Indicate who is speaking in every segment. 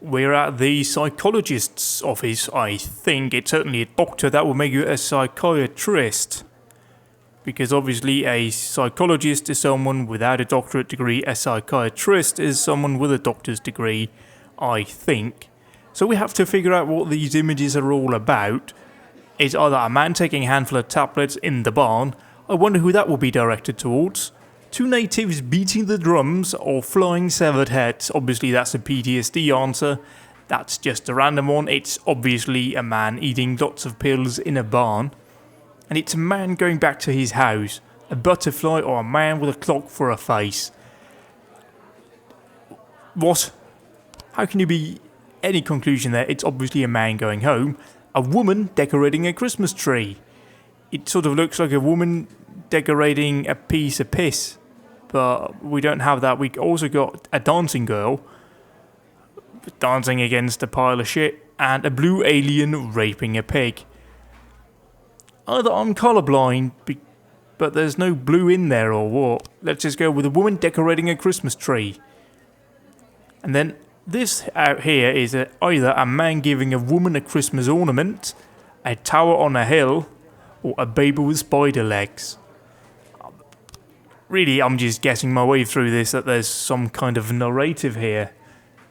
Speaker 1: we're at the psychologist's office. I think it's certainly a doctor that will make you a psychiatrist. Because obviously a psychologist is someone without a doctorate degree, a psychiatrist is someone with a doctor's degree, I think. So we have to figure out what these images are all about. It's either a man taking a handful of tablets in the barn, I wonder who that will be directed towards, two natives beating the drums, or flying severed heads. Obviously that's a PTSD answer. That's just a random one. It's obviously a man eating lots of pills in a barn. And it's a man going back to his house. A butterfly or a man with a clock for a face. What? How can you be any conclusion there? It's obviously a man going home. A woman decorating a Christmas tree. It sort of looks like a woman decorating a piece of piss. But we don't have that. We also got a dancing girl dancing against a pile of shit. And a blue alien raping a pig. Either I'm colourblind, but there's no blue in there or what. Let's just go with a woman decorating a Christmas tree. And then this out here is either a man giving a woman a Christmas ornament, a tower on a hill, or a baby with spider legs. Really, I'm just guessing my way through this that there's some kind of narrative here.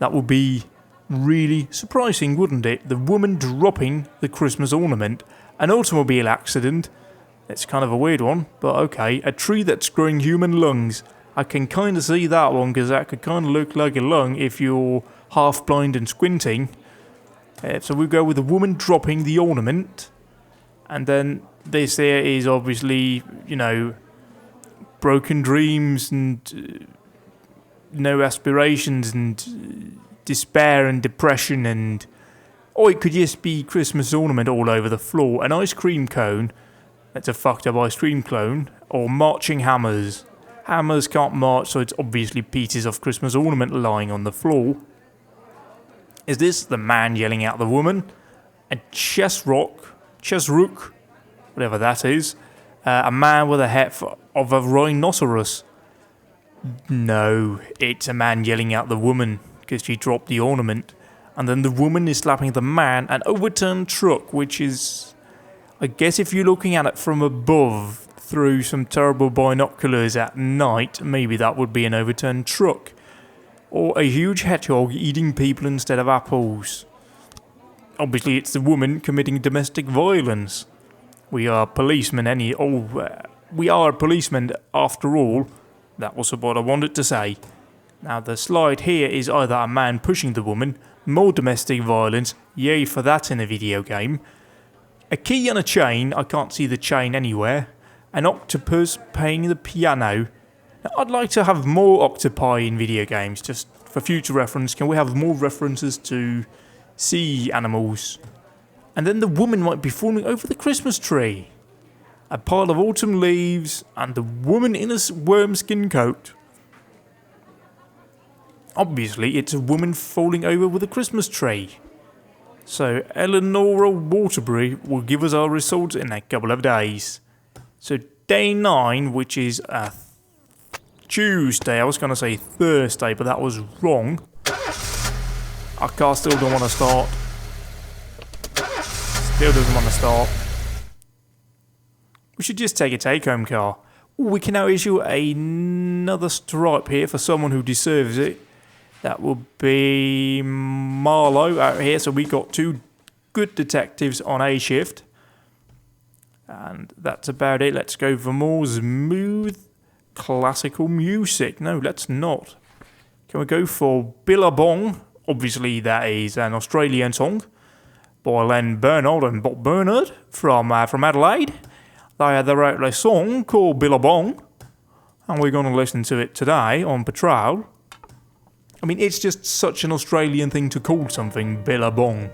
Speaker 1: That would be really surprising, wouldn't it? The woman dropping the Christmas ornament. An automobile accident. It's kind of a weird one, but okay. A tree that's growing human lungs. I can kind of see that one because that could kind of look like a lung if you're half blind and squinting. So we go with the woman dropping the ornament. And then this here is obviously, broken dreams and no aspirations and despair and depression and... Or it could just be Christmas ornament all over the floor. An ice cream cone. That's a fucked up ice cream cone. Or marching hammers. Hammers can't march, so it's obviously pieces of Christmas ornament lying on the floor. Is this the man yelling at the woman? A chesrook, whatever that is. A man with a head of a rhinoceros. No, it's a man yelling at the woman because she dropped the ornament. And then the woman is slapping the man, an overturned truck, which is, I guess if you're looking at it from above through some terrible binoculars at night, maybe that would be an overturned truck. Or a huge hedgehog eating people instead of apples. Obviously it's the woman committing domestic violence. We are policemen we are policemen after all. That was what I wanted to say. Now the slide here is either a man pushing the woman, more domestic violence, yay for that in a video game. A key and a chain, I can't see the chain anywhere. An octopus playing the piano. Now, I'd like to have more octopi in video games, just for future reference. Can we have more references to sea animals? And then the woman might be falling over the Christmas tree. A pile of autumn leaves and the woman in a worm skin coat. Obviously, it's a woman falling over with a Christmas tree. So, Eleanor Waterbury will give us our results in a couple of days. So, day 9, which is a Tuesday. I was going to say Thursday, but that was wrong. Our car still don't want to start. Still doesn't want to start. We should just take a take-home car. Ooh, we can now issue another stripe here for someone who deserves it. That will be Marlowe out here. So we got 2 good detectives on A shift. And that's about it. Let's go for more smooth classical music. No, let's not. Can we go for Billabong? Obviously that is an Australian song by Len Bernard and Bob Bernard from Adelaide. They wrote a song called Billabong. And we're going to listen to it today on Patrol. I mean, it's just such an Australian thing to call something Billabong.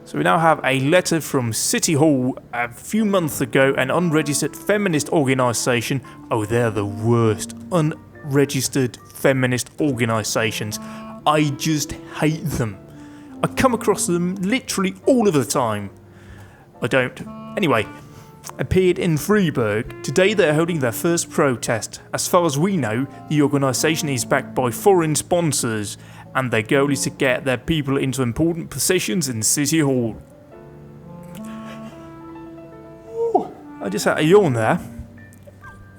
Speaker 1: So we now have a letter from City Hall a few months ago, an unregistered feminist organisation. Oh, they're the worst. Unregistered feminist organisations. I just hate them. I come across them literally all of the time. I don't. Anyway, appeared in Freiburg. Today they're holding their first protest. As far as we know, the organisation is backed by foreign sponsors, and their goal is to get their people into important positions in City Hall. Ooh, I just had a yawn there.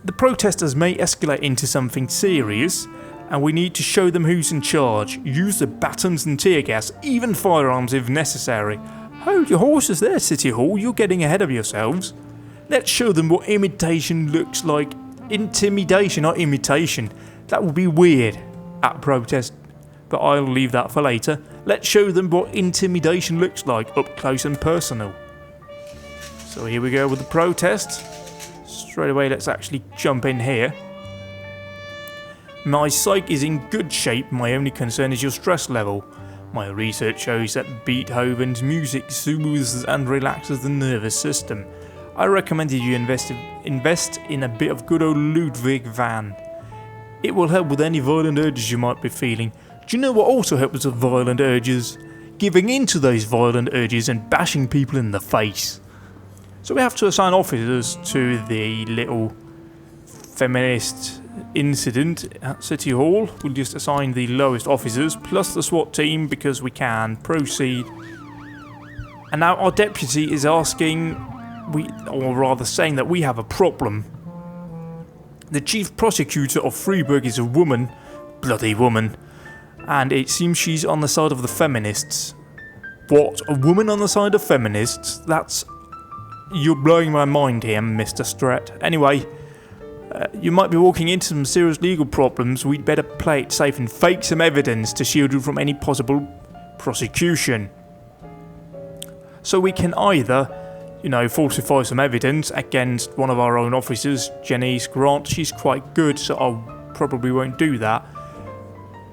Speaker 1: The protesters may escalate into something serious, and we need to show them who's in charge. Use the batons and tear gas, even firearms if necessary. Hold your horses there, City Hall, you're getting ahead of yourselves. Let's show them what imitation looks like. Intimidation, not imitation. That would be weird at a protest, but I'll leave that for later. Let's show them what intimidation looks like, up close and personal. So here we go with the protest. Straight away, let's actually jump in here. My psyche is in good shape, my only concern is your stress level. My research shows that Beethoven's music soothes and relaxes the nervous system. I recommend that you invest in a bit of good old Ludwig van. It will help with any violent urges you might be feeling. Do you know what also helps with violent urges? Giving in to those violent urges and bashing people in the face. So we have to assign officers to the little feminist incident at City Hall. We'll just assign the lowest officers plus the SWAT team because we can proceed. And now our deputy is asking, or rather saying that we have a problem. The chief prosecutor of Freiburg is a woman, bloody woman, and it seems she's on the side of the feminists. What? A woman on the side of feminists? You're blowing my mind here, Mr. Strat. Anyway, you might be walking into some serious legal problems. We'd better play it safe and fake some evidence to shield you from any possible prosecution. So we can either, falsify some evidence against one of our own officers, Janice Grant. She's quite good, so I probably won't do that.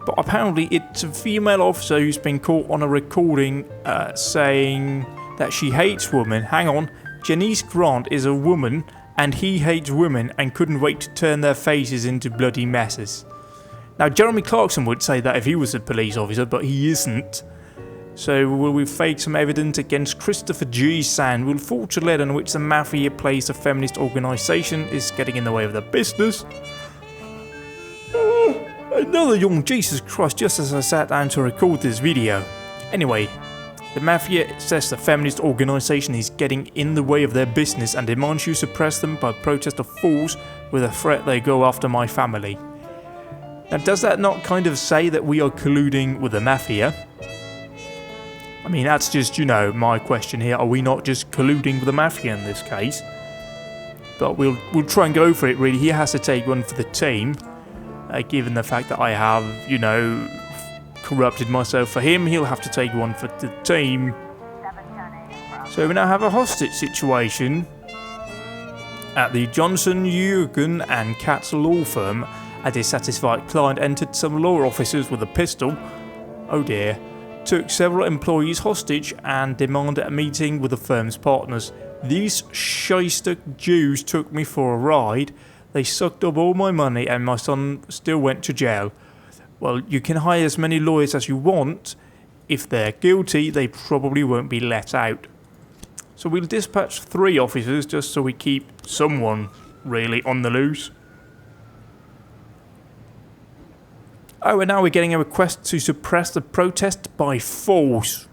Speaker 1: But apparently it's a female officer who's been caught on a recording saying that she hates women. Hang on, Janice Grant is a woman and he hates women and couldn't wait to turn their faces into bloody messes. Now Jeremy Clarkson would say that if he was a police officer, but he isn't. So will we fake some evidence against Christopher G. Sand? We'll forge a letter in which the mafia plays a feminist organisation is getting in the way of the business. Another yawn, Jesus Christ, just as I sat down to record this video. Anyway, the mafia says the feminist organisation is getting in the way of their business and demands you suppress them by protest of force with a threat they go after my family. Now does that not kind of say that we are colluding with the mafia? I mean, that's just, my question here. Are we not just colluding with the mafia in this case? But we'll try and go for it, really. He has to take one for the team. Given the fact that I have, corrupted myself for him, he'll have to take one for the team. So we now have a hostage situation at the Johnson, Jurgen and Katz law firm. A dissatisfied client entered some law officers with a pistol. Oh dear. Took several employees hostage and demanded a meeting with the firm's partners. These shyster Jews took me for a ride. They sucked up all my money and my son still went to jail. Well, you can hire as many lawyers as you want. If they're guilty, they probably won't be let out. So we'll dispatch 3 officers just so we keep someone really on the loose. Oh, and now we're getting a request to suppress the protest by force.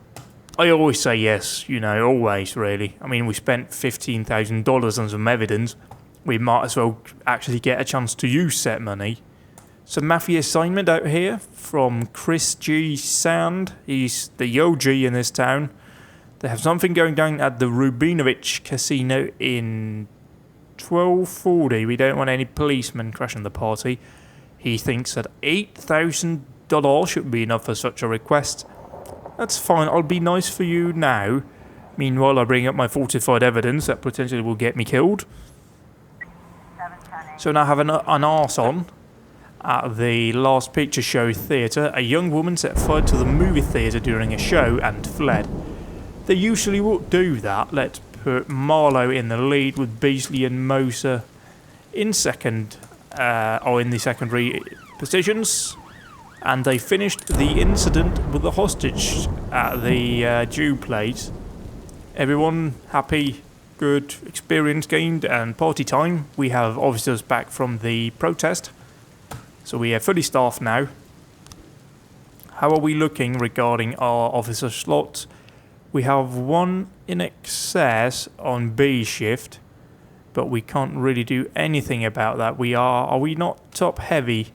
Speaker 1: I always say yes, always really. I mean, we spent $15,000 on some evidence. We might as well actually get a chance to use said money. Some mafia assignment out here from Chris G. Sand. He's the OG in this town. They have something going down at the Rubinovich Casino in 1240. We don't want any policemen crashing the party. He thinks that $8,000 should be enough for such a request. That's fine, I'll be nice for you now. Meanwhile, I bring up my fortified evidence that potentially will get me killed. So now I have an arse on. At the Last Picture Show theatre, a young woman set fire to the movie theatre during a show and fled. They usually would do that. Let's put Marlowe in the lead with Beasley and Moser in second, or in the secondary positions. And they finished the incident with the hostage at the Jew place. Everyone happy? good experience gained and party time. We have officers back from the protest. So we are fully staffed now. How are we looking regarding our officer slots? We have one in excess on B shift, but we can't really do anything about that. Are we not top heavy?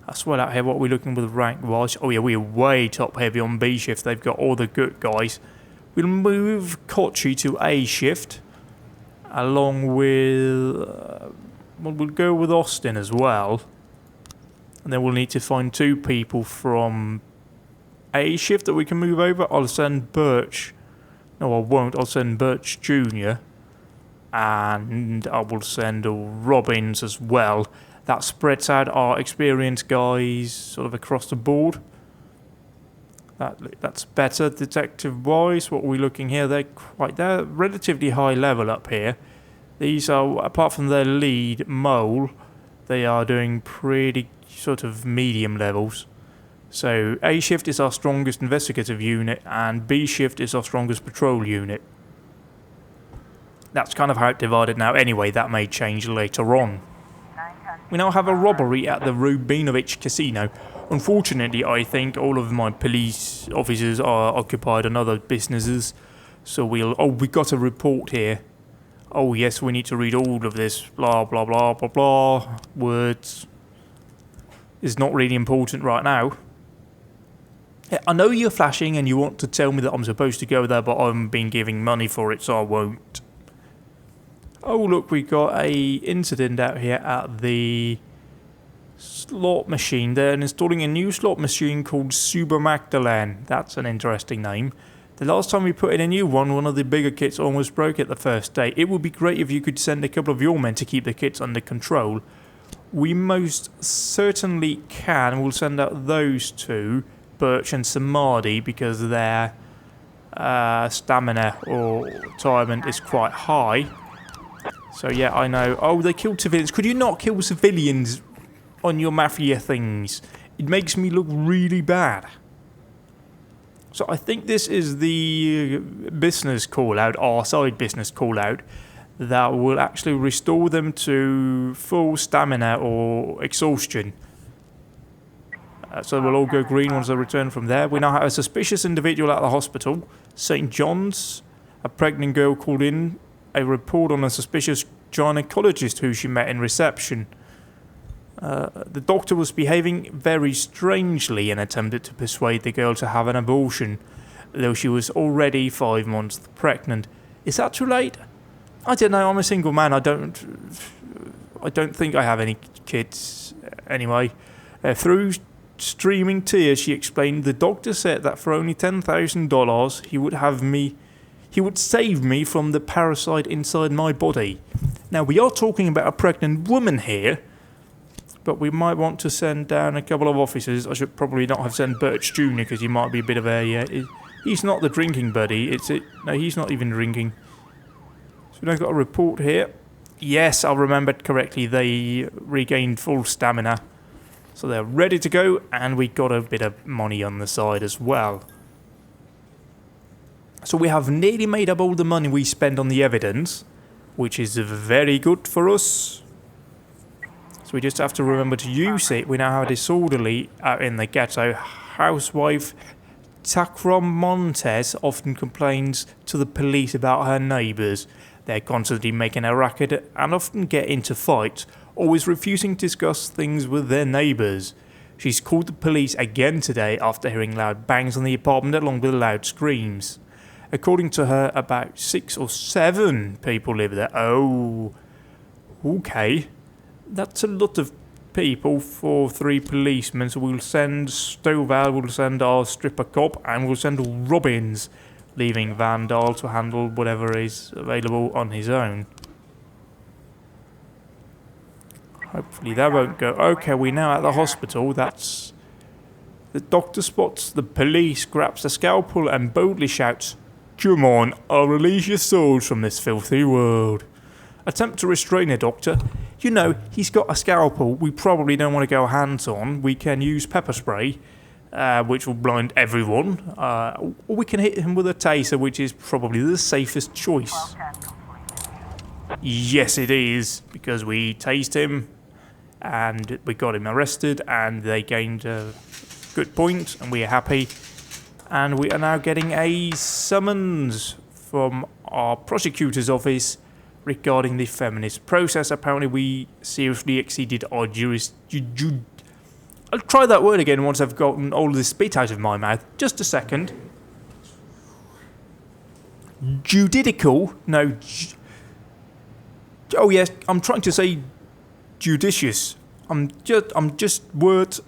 Speaker 1: That's well out here. What are we looking with rank wise? Oh yeah, we're way top heavy on B shift. They've got all the good guys. We'll move Kochi to A shift, along with... well, we'll go with Austin as well. And then we'll need to find 2 people from A shift that we can move over. I'll send Birch. No, I won't. I'll send Birch Jr. And I will send Robbins as well. That spreads out our experienced guys sort of across the board. That's better. Detective-wise, what are we looking here? They're relatively high level up here. These are, apart from their lead, Mole, they are doing pretty sort of medium levels. So A shift is our strongest investigative unit and B shift is our strongest patrol unit. That's kind of how it's divided now. Anyway, that may change later on. We now have a robbery at the Rubinovich Casino. Unfortunately, I think all of my police officers are occupied on other businesses. So we got a report here. Oh yes, we need to read all of this. Blah, blah, blah, blah, blah. Words. Is not really important right now. I know you're flashing and you want to tell me that I'm supposed to go there, but I've been giving money for it, so I won't. Oh look, we got a incident out here at the slot machine. They're installing a new slot machine called Super Magdalene. That's an interesting name. The last time we put in a new one of the bigger kits almost broke it the first day. It would be great if you could send a couple of your men to keep the kits under control. We most certainly can. We'll send out those 2, Birch and Samadhi, because their stamina or retirement is quite high. So yeah, I know. Oh, they killed civilians. Could you not kill civilians on your mafia things? It makes me look really bad. So I think this is the business call-out, our side business call-out, that will actually restore them to full stamina or exhaustion. So we'll all go green once they return from there. We now have a suspicious individual at the hospital. St. John's, a pregnant girl called in a report on a suspicious gynecologist who she met in reception. The doctor was behaving very strangely and attempted to persuade the girl to have an abortion, though she was already 5 months pregnant. Is that too late? I don't know, I'm a single man. I don't think I have any kids anyway. Through streaming tears, she explained, the doctor said that for only $10,000 he would save me from the parasite inside my body. Now, we are talking about a pregnant woman here, but we might want to send down a couple of officers. I should probably not have sent Birch Jr. because he might be a bit of a... he's not the drinking buddy. No, he's not even drinking. So we've got a report here. Yes, I remembered correctly. They regained full stamina. So they're ready to go, and we got a bit of money on the side as well. So we have nearly made up all the money we spent on the evidence, which is very good for us. So we just have to remember to use it. We now have a disorderly out in the ghetto. Housewife Takram Montes often complains to the police about her neighbours. They're constantly making a racket and often get into fights, always refusing to discuss things with their neighbours. She's called the police again today after hearing loud bangs on the apartment along with loud screams. According to her, about 6 or 7 people live there. Oh, okay. That's a lot of people for 3 policemen. So we'll send Stovall, we'll send our stripper cop, and we'll send Robbins, leaving Vandal to handle whatever is available on his own. Hopefully that won't go. Okay, we're now at the hospital. That's... The doctor spots the police, grabs the scalpel and boldly shouts, "Come on, I'll release your souls from this filthy world." Attempt to restrain the doctor. You know, he's got a scalpel. We probably don't want to go hands-on. We can use pepper spray, which will blind everyone. Or we can hit him with a taser, which is probably the safest choice. Yes, it is, because we tased him and we got him arrested and they gained a good point and we are happy. And we are now getting a summons from our prosecutor's office regarding the feminist process. Apparently we seriously exceeded our I'll try that word again once I've gotten all of the spit out of my mouth. Just a second. Juridical? No. Oh yes, I'm trying to say judicious. I'm just words.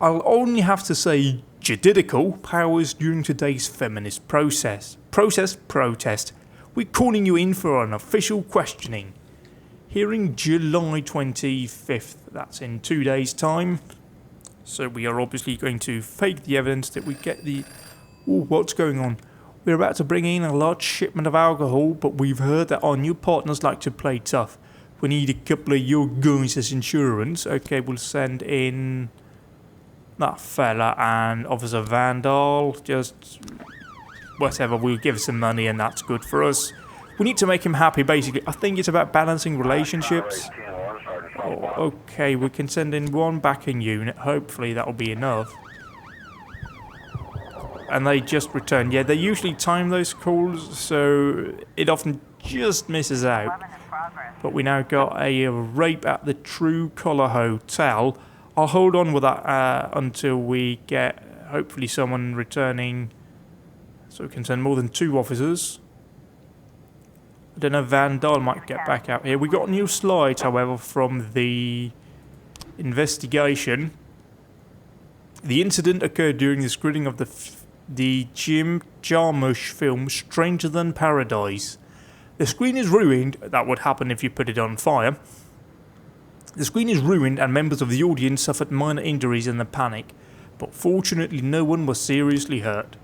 Speaker 1: I'll only have to say juridical powers during today's feminist protest. We're calling you in for an official questioning. Hearing July 25th. That's in 2 days' time. So we are obviously going to fake the evidence that we get the... Ooh, what's going on? We're about to bring in a large shipment of alcohol, but we've heard that our new partners like to play tough. We need a couple of your guys as insurance. Okay, we'll send in that fella and Officer Vandal. Just whatever, we'll give some money and that's good for us. We need to make him happy, basically. I think it's about balancing relationships. Oh, okay, we can send in one backing unit. Hopefully that'll be enough. And they just return. Yeah, they usually time those calls, so it often just misses out. But we now got a rape at the True Collar Hotel. I'll hold on with that until we get, hopefully, someone returning. So we can send more than 2 officers. I don't know, Vandal might get back out here. We got new slides, however, from the investigation. The incident occurred during the screening of the Jim Jarmusch film Stranger Than Paradise. The screen is ruined. That would happen if you put it on fire. The screen is ruined and members of the audience suffered minor injuries in the panic, but fortunately no one was seriously hurt.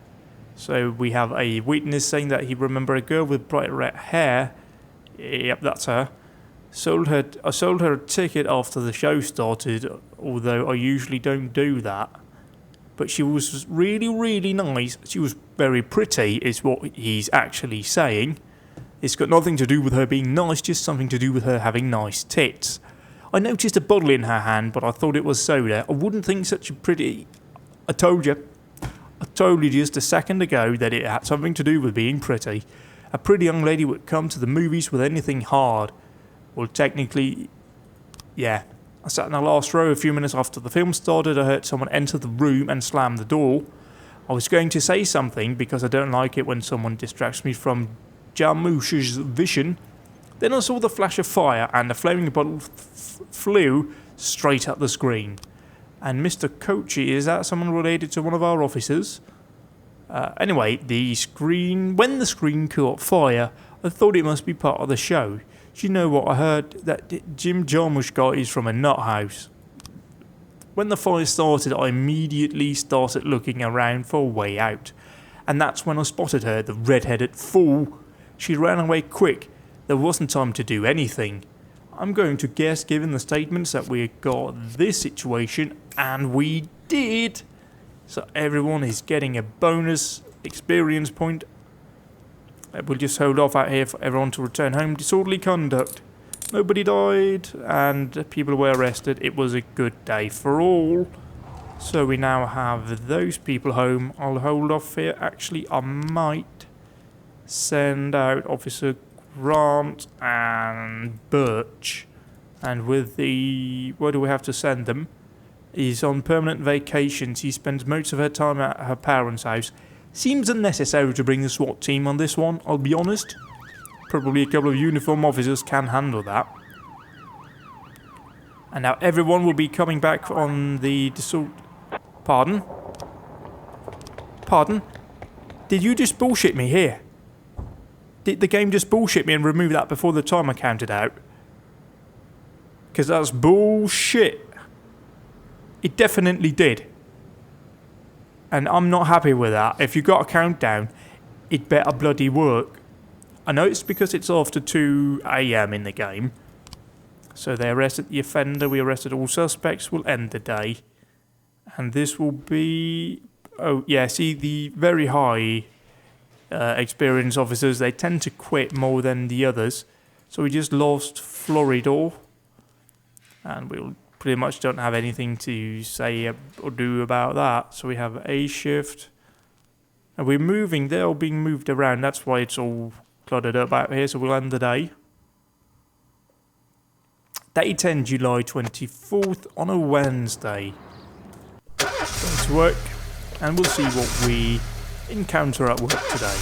Speaker 1: So we have a witness saying that he remembered a girl with bright red hair. Yep, that's her. I sold her a ticket after the show started, although I usually don't do that. But she was really, really nice. She was very pretty, is what he's actually saying. It's got nothing to do with her being nice, just something to do with her having nice tits. I noticed a bottle in her hand, but I thought it was soda. I wouldn't think such a pretty... I told you just a second ago that it had something to do with being pretty. A pretty young lady would come to the movies with anything hard. Well, technically, yeah. I sat in the last row a few minutes after the film started. I heard someone enter the room and slam the door. I was going to say something because I don't like it when someone distracts me from Jarmusch's vision. Then I saw the flash of fire and the flaming bottle flew straight at the screen. And Mr. Kochi, is that someone related to one of our officers? Anyway, when the screen caught fire, I thought it must be part of the show. Do you know what I heard? That Jim Jarmusch guy is from a nut house. When the fire started, I immediately started looking around for a way out. And that's when I spotted her, the red-headed fool. She ran away quick. There wasn't time to do anything. I'm going to guess, given the statements, that we got this situation, and we did. So everyone is getting a bonus experience point. We'll just hold off out here for everyone to return home. Disorderly conduct. Nobody died, and people were arrested. It was a good day for all. So we now have those people home. I'll hold off here. Actually, I might send out Officer Grant and Birch. And with where do we have to send them? He's on permanent vacations. He spends most of her time at her parents' house. Seems unnecessary to bring the SWAT team on this one, I'll be honest. Probably a couple of uniform officers can handle that. And now everyone will be coming back on the Pardon? Pardon? Did you just bullshit me here? Did the game just bullshit me and remove that before the timer counted out? Because that's bullshit. It definitely did. And I'm not happy with that. If you got a countdown, it better bloody work. I know it's because it's after 2 AM in the game. So they arrested the offender, we arrested all suspects, we'll end the day. And this will be... Oh, yeah, see, the very high experienced officers, they tend to quit more than the others. So we just lost Floridor. And we pretty much don't have anything to say or do about that. So we have A shift. And we're moving. They're all being moved around. That's why it's all cluttered up out here. So we'll end the day. Day 10, July 24th on a Wednesday. Going to work. And we'll see what we encounter at work today.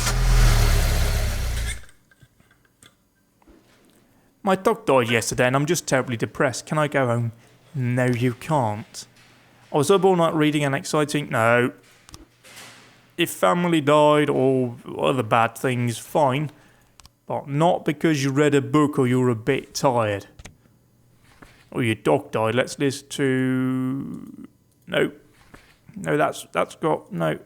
Speaker 1: My dog died yesterday and I'm just terribly depressed. Can I go home? No, you can't. I was up all night reading and exciting. No. If family died or other bad things, fine. But not because you read a book or you're a bit tired. Or your dog died. Let's listen to... No. No, that's got... No.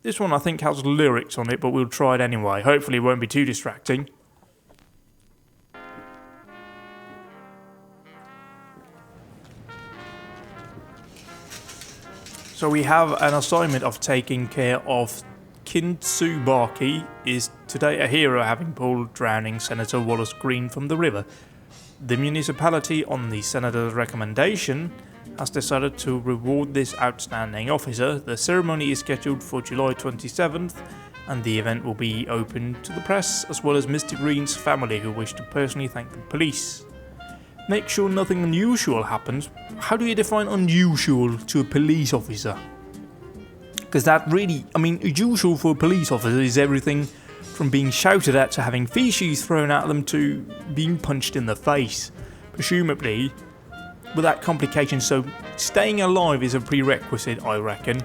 Speaker 1: This one I think has lyrics on it, but we'll try it anyway. Hopefully it won't be too distracting. So we have an assignment of taking care of Kintsubaki is today a hero having pulled drowning Senator Wallace Green from the river. The municipality, on the senator's recommendation, has decided to reward this outstanding officer. The ceremony is scheduled for July 27th and the event will be open to the press as well as Mr. Green's family who wish to personally thank the police. Make sure nothing unusual happens. How do you define unusual to a police officer? Because that really, usual for a police officer is everything from being shouted at to having feces thrown at them to being punched in the face. Presumably, without complications, so staying alive is a prerequisite, I reckon.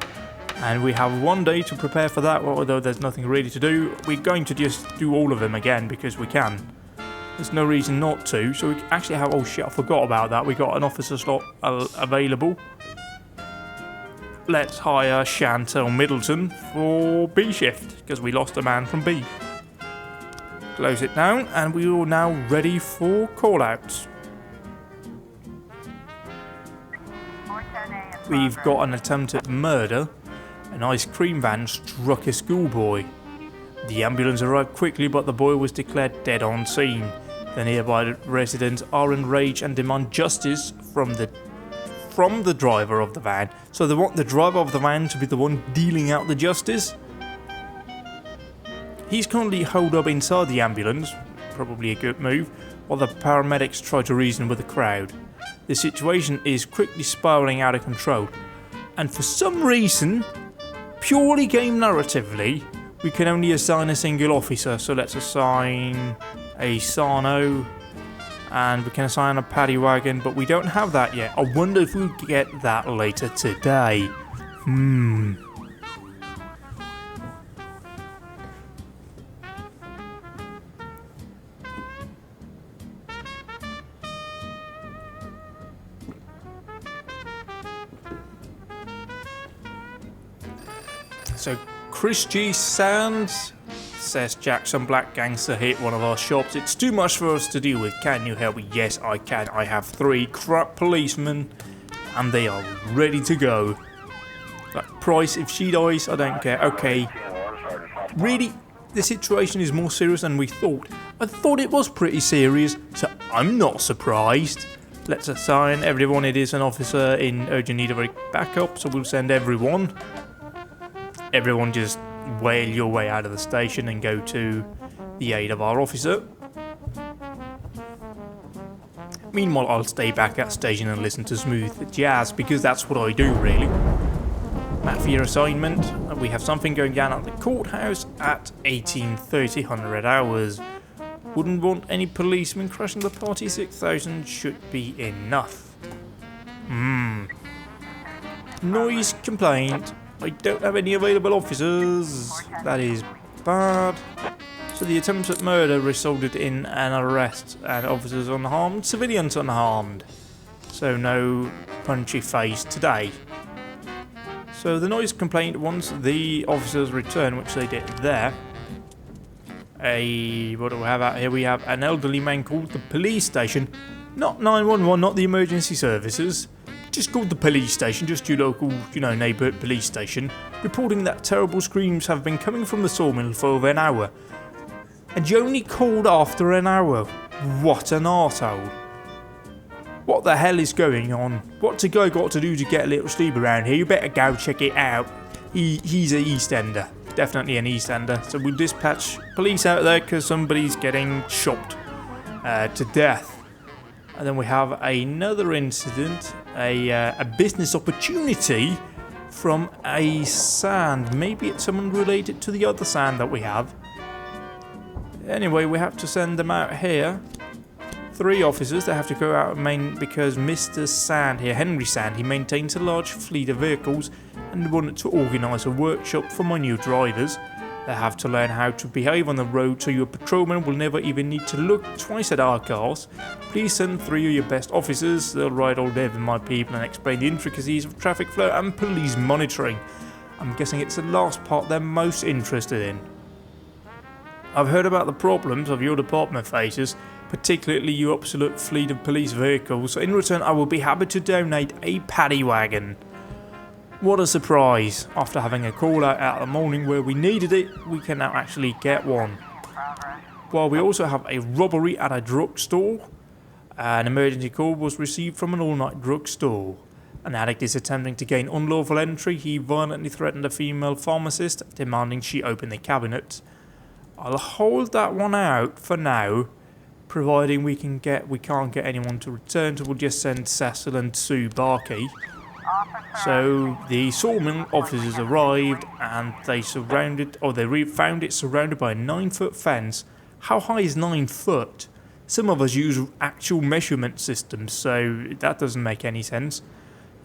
Speaker 1: And we have one day to prepare for that, although there's nothing really to do. We're going to just do all of them again because we can. There's no reason not to. So we actually have... Oh shit, I forgot about that. We got an officer slot available. Let's hire Chantel Middleton for B shift. Because we lost a man from B. Close it down. And we are now ready for call-outs. We've got an attempted murder. An ice cream van struck a schoolboy. The ambulance arrived quickly, but the boy was declared dead on scene. The nearby residents are enraged and demand justice from the driver of the van. So they want the driver of the van to be the one dealing out the justice. He's currently holed up inside the ambulance, probably a good move, while the paramedics try to reason with the crowd. The situation is quickly spiralling out of control. And for some reason, purely game narratively, we can only assign a single officer. So let's assign a Sano, and we can assign a paddy wagon, but we don't have that yet. I wonder if we'll get that later today. So Chris G. Sands says Jackson Black Gangster hit one of our shops. It's too much for us to deal with. Can you help me? Yes, I can. I have 3 corrupt policemen and they are ready to go. Like Price, if she dies, I don't care. Okay. Really, the situation is more serious than we thought. I thought it was pretty serious, so I'm not surprised. Let's assign everyone. It is an officer in urgent need of a backup, so we'll send everyone. Everyone just whale your way out of the station and go to the aid of our officer. Meanwhile, I'll stay back at station and listen to smooth jazz because that's what I do, really. Matt, for your assignment, we have something going down at the courthouse at 18:30, 100 hours. Wouldn't want any policemen crashing the party. 6,000 should be enough. Noise complaint. I don't have any available officers. That is bad. So the attempt at murder resulted in an arrest and officers unharmed, civilians unharmed. So no punchy face today. So the noise complaint, once the officers return, which they did there. What do we have out here? We have an elderly man called the police station. Not 911, not the emergency services. Just called the police station, just your local, neighbourhood police station, reporting that terrible screams have been coming from the sawmill for over an hour. And you only called after an hour. What an arsehole. What the hell is going on? What's a guy got to do to get a little sleep around here? You better go check it out. He's an Eastender. Definitely an Eastender. So we'll dispatch police out there because somebody's getting chopped to death. And then we have another incident, a business opportunity from a sand. Maybe it's someone related to the other sand that we have. Anyway, we have to send them out here. 3 officers that have to go out because Mr. Sand here, Henry Sand, he maintains a large fleet of vehicles and wanted to organise a workshop for my new drivers. They have to learn how to behave on the road so your patrolmen will never even need to look twice at our cars. Please send 3 of your best officers. They'll ride all day with my people and explain the intricacies of traffic flow and police monitoring. I'm guessing it's the last part they're most interested in. I've heard about the problems of your department faces, particularly your absolute fleet of police vehicles, so in return I will be happy to donate a paddy wagon. What a surprise! After having a call out the morning where we needed it, we can now actually get one. Well, we also have a robbery at a drugstore. An emergency call was received from an all-night drugstore. An addict is attempting to gain unlawful entry. He violently threatened a female pharmacist, demanding she open the cabinet. I'll hold that one out for now, providing we can't get anyone to return, so we'll just send Cecil and Sue Barkey. So the Sawmill officers arrived and they found it surrounded by a 9-foot fence. How high is 9 foot? Some of us use actual measurement systems, so that doesn't make any sense.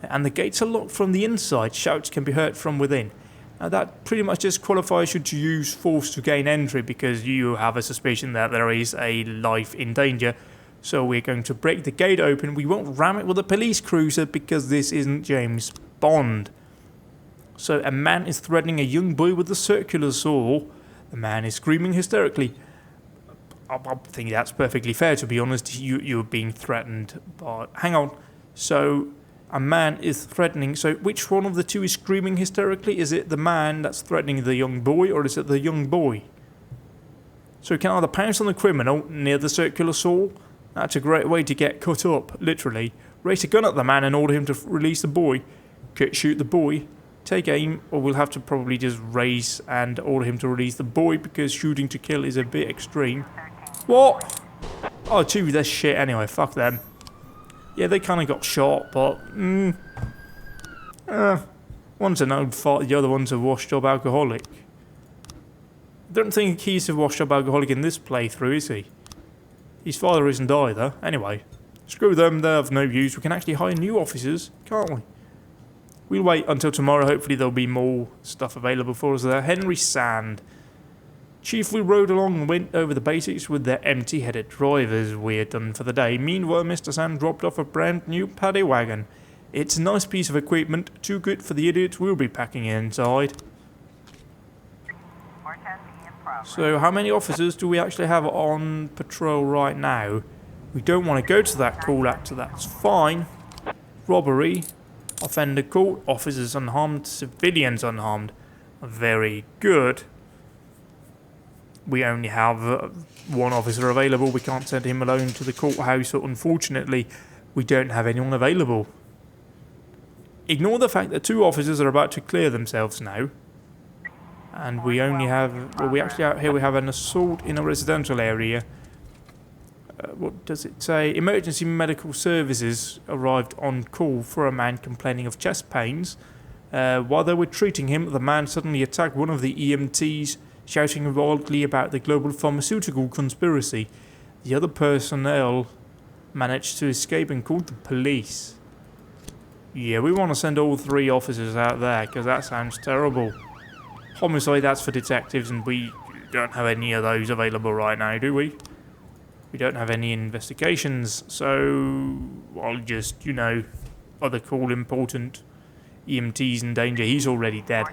Speaker 1: And the gates are locked from the inside. Shouts can be heard from within. Now that pretty much disqualifies you to use force to gain entry because you have a suspicion that there is a life in danger. So we're going to break the gate open. We won't ram it with a police cruiser because this isn't James Bond. So a man is threatening a young boy with a circular saw. The man is screaming hysterically. I think that's perfectly fair, to be honest. You're being threatened. But hang on. So a man is threatening. So which one of the two is screaming hysterically? Is it the man that's threatening the young boy, or is it the young boy? So he can either pounce on the criminal near the circular saw. That's a great way to get cut up, literally. Raise a gun at the man and order him to release the boy. Shoot the boy. Take aim, or we'll have to probably just raise and order him to release the boy because shooting to kill is a bit extreme. What? Oh, they're shit anyway. Fuck them. Yeah, they kind of got shot, but one's an old fart, the other one's a washed-up alcoholic. I don't think he's a washed-up alcoholic in this playthrough, is he? His father isn't either. Anyway, screw them, they're of no use. We can actually hire new officers, can't we? We'll wait until tomorrow. Hopefully there'll be more stuff available for us there. Henry Sand. Chief, we rode along and went over the basics with their empty-headed drivers. We're done for the day. Meanwhile, Mr. Sand dropped off a brand new paddy wagon. It's a nice piece of equipment, too good for the idiots we'll be packing inside. So how many officers do we actually have on patrol right now? We don't want to go to that call out, so that's fine. Robbery, offender caught, officers unharmed, civilians unharmed. Very good. We only have 1 officer available. We can't send him alone to the courthouse, so unfortunately we don't have anyone available. Ignore the fact that 2 officers are about to clear themselves now. And we only have, well, we actually out here we have an assault in a residential area. What does it say? Emergency medical services arrived on call for a man complaining of chest pains. While they were treating him, the man suddenly attacked one of the EMTs, shouting wildly about the global pharmaceutical conspiracy. The other personnel managed to escape and called the police. Yeah, we want to send all 3 officers out there because that sounds terrible. Homicide, that's for detectives, and we don't have any of those available right now, do we? We don't have any investigations, so I'll just, other call important. EMT's in danger, he's already dead.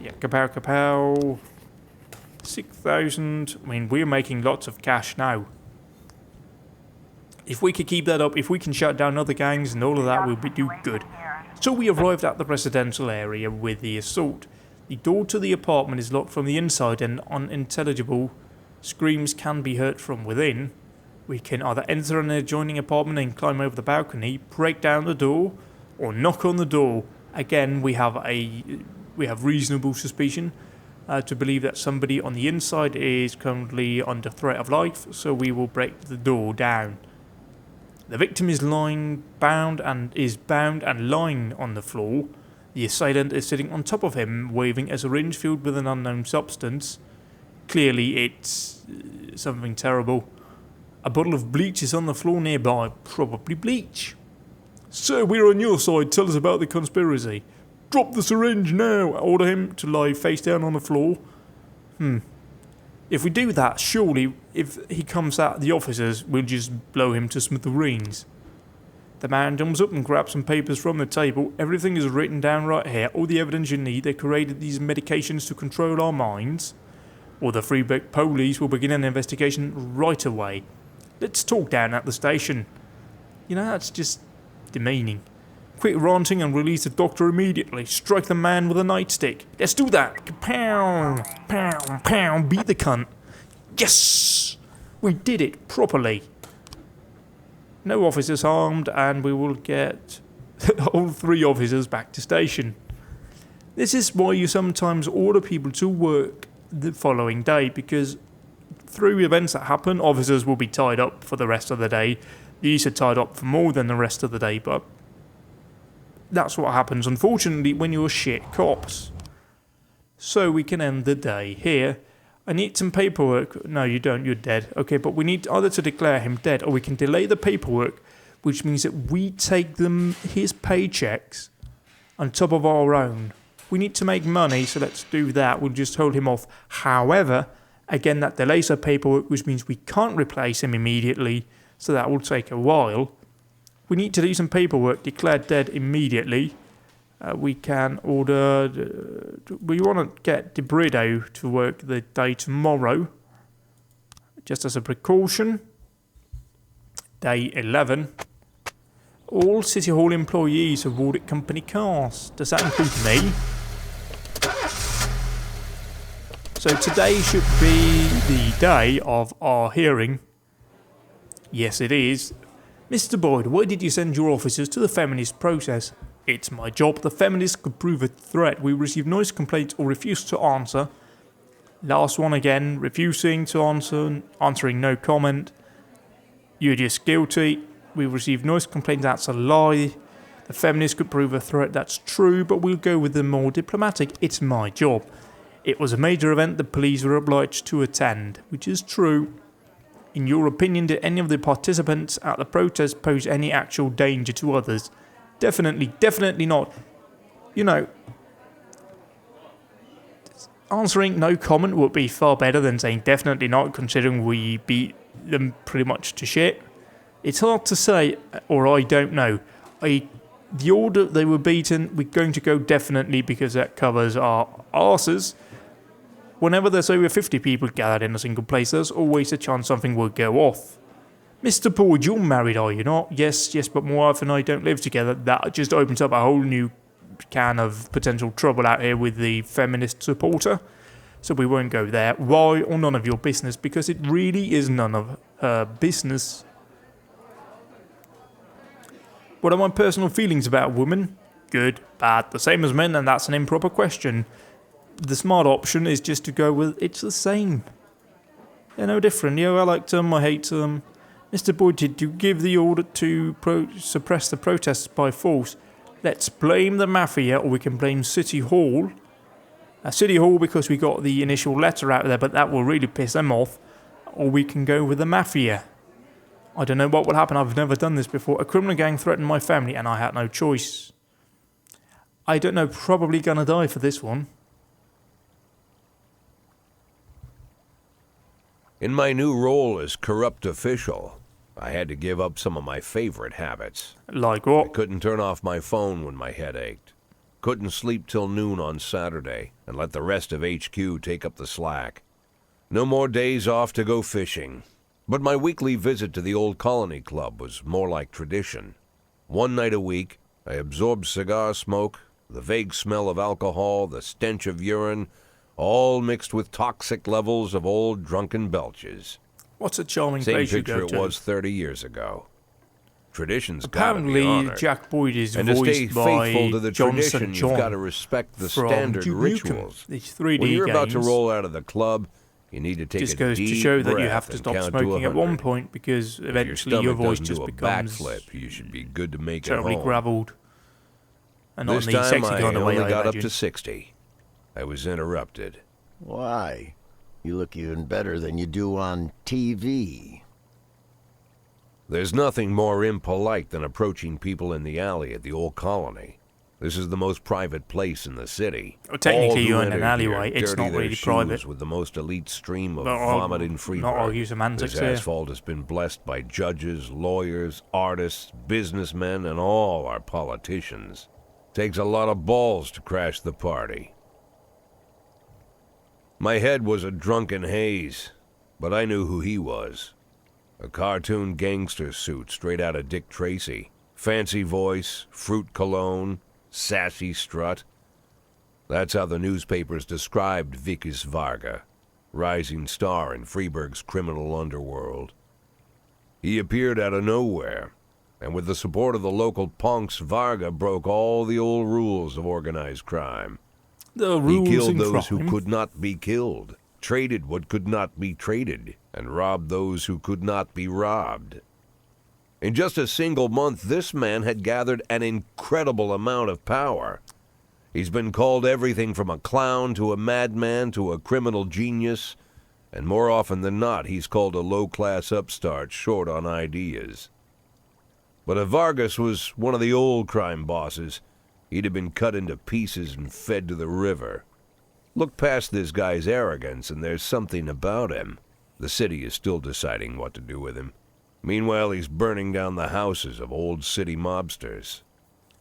Speaker 1: Yeah, kapow. 6,000. I mean, we're making lots of cash now. If we could keep that up, if we can shut down other gangs and all of that, we'll do good. So we arrived at the residential area with the assault. The door to the apartment is locked from the inside and unintelligible Screams can be heard from within. We can either enter an adjoining apartment and climb over the balcony, break down the door, or knock on the door. Again, we have reasonable suspicion to believe that somebody on the inside is currently under threat of life, so we will break the door down. The victim is bound and lying on the floor. The assailant is sitting on top of him, waving a syringe filled with an unknown substance. Clearly, it's something terrible. A bottle of bleach is on the floor nearby, probably bleach. Sir, we're on your side. Tell us about the conspiracy. Drop the syringe now. Order him to lie face down on the floor. If we do that, surely, if he comes at the officers, we'll just blow him to smithereens. The man jumps up and grabs some papers from the table. Everything is written down right here. All the evidence you need. They created these medications to control our minds. Or the Freeburg police will begin an investigation right away. Let's talk down at the station. That's just demeaning. Quit ranting and release the doctor immediately. Strike the man with a nightstick. Let's do that. Pow, pow, pow. Beat the cunt. Yes! We did it properly. No officers harmed, and we will get all 3 officers back to station. This is why you sometimes order people to work the following day, because through events that happen, officers will be tied up for the rest of the day. These are tied up for more than the rest of the day, but that's what happens, unfortunately, when you're shit cops. So we can end the day here. I need some paperwork. No, you don't. You're dead. Okay, but we need either to declare him dead, or we can delay the paperwork, which means that we take his paychecks on top of our own. We need to make money, so let's do that. We'll just hold him off. However, again, that delays our paperwork, which means we can't replace him immediately, so that will take a while. We need to do some paperwork, declare dead immediately. We can order... we want to get DeBrido to work the day tomorrow. Just as a precaution. Day 11. All City Hall employees have audit company cars. Does that include me? So today should be the day of our hearing. Yes, it is. Mr. Boyd, why did you send your officers to the feminist protest? It's my job. The feminists could prove a threat. We received noise complaints or refused to answer. Last one again, refusing to answer, answering no comment. You're just guilty. We received noise complaints, that's a lie. The feminists could prove a threat, that's true, but we'll go with the more diplomatic. It's my job. It was a major event the police were obliged to attend, which is true. In your opinion, did any of the participants at the protest pose any actual danger to others? Definitely not. Answering no comment would be far better than saying definitely not, considering we beat them pretty much to shit. It's hard to say, or I don't know. The order they were beaten, we're going to go definitely because that covers our arses. Whenever there's over 50 people gathered in a single place, there's always a chance something will go off. Mr. Boyd, you're married, are you not? Yes, but my wife and I don't live together. That just opens up a whole new can of potential trouble out here with the feminist supporter. So we won't go there. Why? Or none of your business, because it really is none of her business. What are my personal feelings about women? Good, bad, the same as men, and that's an improper question. The smart option is just to go with it's the same. They're no different. I like them, I hate them. Mr. Boyd, did you give the order to suppress the protests by force? Let's blame the mafia, or we can blame City Hall. City Hall because we got the initial letter out there, but that will really piss them off. Or we can go with the mafia. I don't know what will happen. I've never done this before. A criminal gang threatened my family, and I had no choice. I don't know. Probably gonna die for this one.
Speaker 2: In my new role as corrupt official, I had to give up some of my favorite habits.
Speaker 1: Like
Speaker 2: I
Speaker 1: what?
Speaker 2: couldn't turn off my phone when my head ached. Couldn't sleep till noon on Saturday and let the rest of HQ take up the slack. No more days off to go fishing. But my weekly visit to the old Colony Club was more like tradition. One night a week, I absorbed cigar smoke, the vague smell of alcohol, the stench of urine, all mixed with toxic levels of old drunken belches.
Speaker 1: What's a charming
Speaker 2: Same
Speaker 1: place you
Speaker 2: picture
Speaker 1: go
Speaker 2: it
Speaker 1: to?
Speaker 2: was 30 years ago. Tradition's gotta be
Speaker 1: Apparently,
Speaker 2: honored.
Speaker 1: Jack Boyd is
Speaker 2: And to stay
Speaker 1: voiced by
Speaker 2: faithful to the
Speaker 1: John
Speaker 2: tradition,
Speaker 1: St. John
Speaker 2: you've got to respect the
Speaker 1: from
Speaker 2: standard
Speaker 1: Duke Nukem.
Speaker 2: rituals.
Speaker 1: These 3D
Speaker 2: When you're
Speaker 1: games.
Speaker 2: about to roll out of the club, you need to take
Speaker 1: Just
Speaker 2: a
Speaker 1: goes
Speaker 2: deep
Speaker 1: to show that you
Speaker 2: breath
Speaker 1: have to
Speaker 2: and
Speaker 1: stop
Speaker 2: count to
Speaker 1: smoking at one
Speaker 2: 100.
Speaker 1: point because
Speaker 2: If your
Speaker 1: eventually your
Speaker 2: stomach
Speaker 1: voice
Speaker 2: doesn't
Speaker 1: just
Speaker 2: do a
Speaker 1: becomes
Speaker 2: backflip, you should be good to make it
Speaker 1: terribly
Speaker 2: home.
Speaker 1: gravelled. And not
Speaker 2: This
Speaker 1: in the
Speaker 2: time
Speaker 1: sexy
Speaker 2: I
Speaker 1: kind of way,
Speaker 2: only
Speaker 1: I
Speaker 2: got up
Speaker 1: imagine.
Speaker 2: to 60. I was interrupted.
Speaker 3: Why? You look even better than you do on TV.
Speaker 2: There's nothing more impolite than approaching people in the alley at the old colony. This is the most private place in the city.
Speaker 1: Well, technically
Speaker 2: All who
Speaker 1: you're in an
Speaker 2: enter
Speaker 1: alleyway,
Speaker 2: here
Speaker 1: it's
Speaker 2: dirty
Speaker 1: not
Speaker 2: their
Speaker 1: really
Speaker 2: shoes
Speaker 1: private.
Speaker 2: with the most elite stream of
Speaker 1: But I'll
Speaker 2: vomit in
Speaker 1: not
Speaker 2: Freeburg.
Speaker 1: argue semantics
Speaker 2: This
Speaker 1: here.
Speaker 2: asphalt has been blessed by judges, lawyers, artists, businessmen, and all our politicians. Takes a lot of balls to crash the party. My head was a drunken haze, but I knew who he was. A cartoon gangster suit straight out of Dick Tracy. Fancy voice, fruit cologne, sassy strut. That's how the newspapers described Vikas Varga, rising star in Freeburg's criminal underworld. He appeared out of nowhere, and with the support of the local punks, Varga broke all the old rules of organized crime.
Speaker 1: The
Speaker 2: He
Speaker 1: rules
Speaker 2: killed
Speaker 1: in
Speaker 2: those
Speaker 1: crime.
Speaker 2: who could not be killed, traded what could not be traded, and robbed those who could not be robbed. In just a single month, this man had gathered an incredible amount of power. He's been called everything from a clown to a madman to a criminal genius, and more often than not, he's called a low-class upstart short on ideas. But if Vargas was one of the old crime bosses, he'd have been cut into pieces and fed to the river. Look past this guy's arrogance, and there's something about him. The city is still deciding what to do with him. Meanwhile, he's burning down the houses of old city mobsters.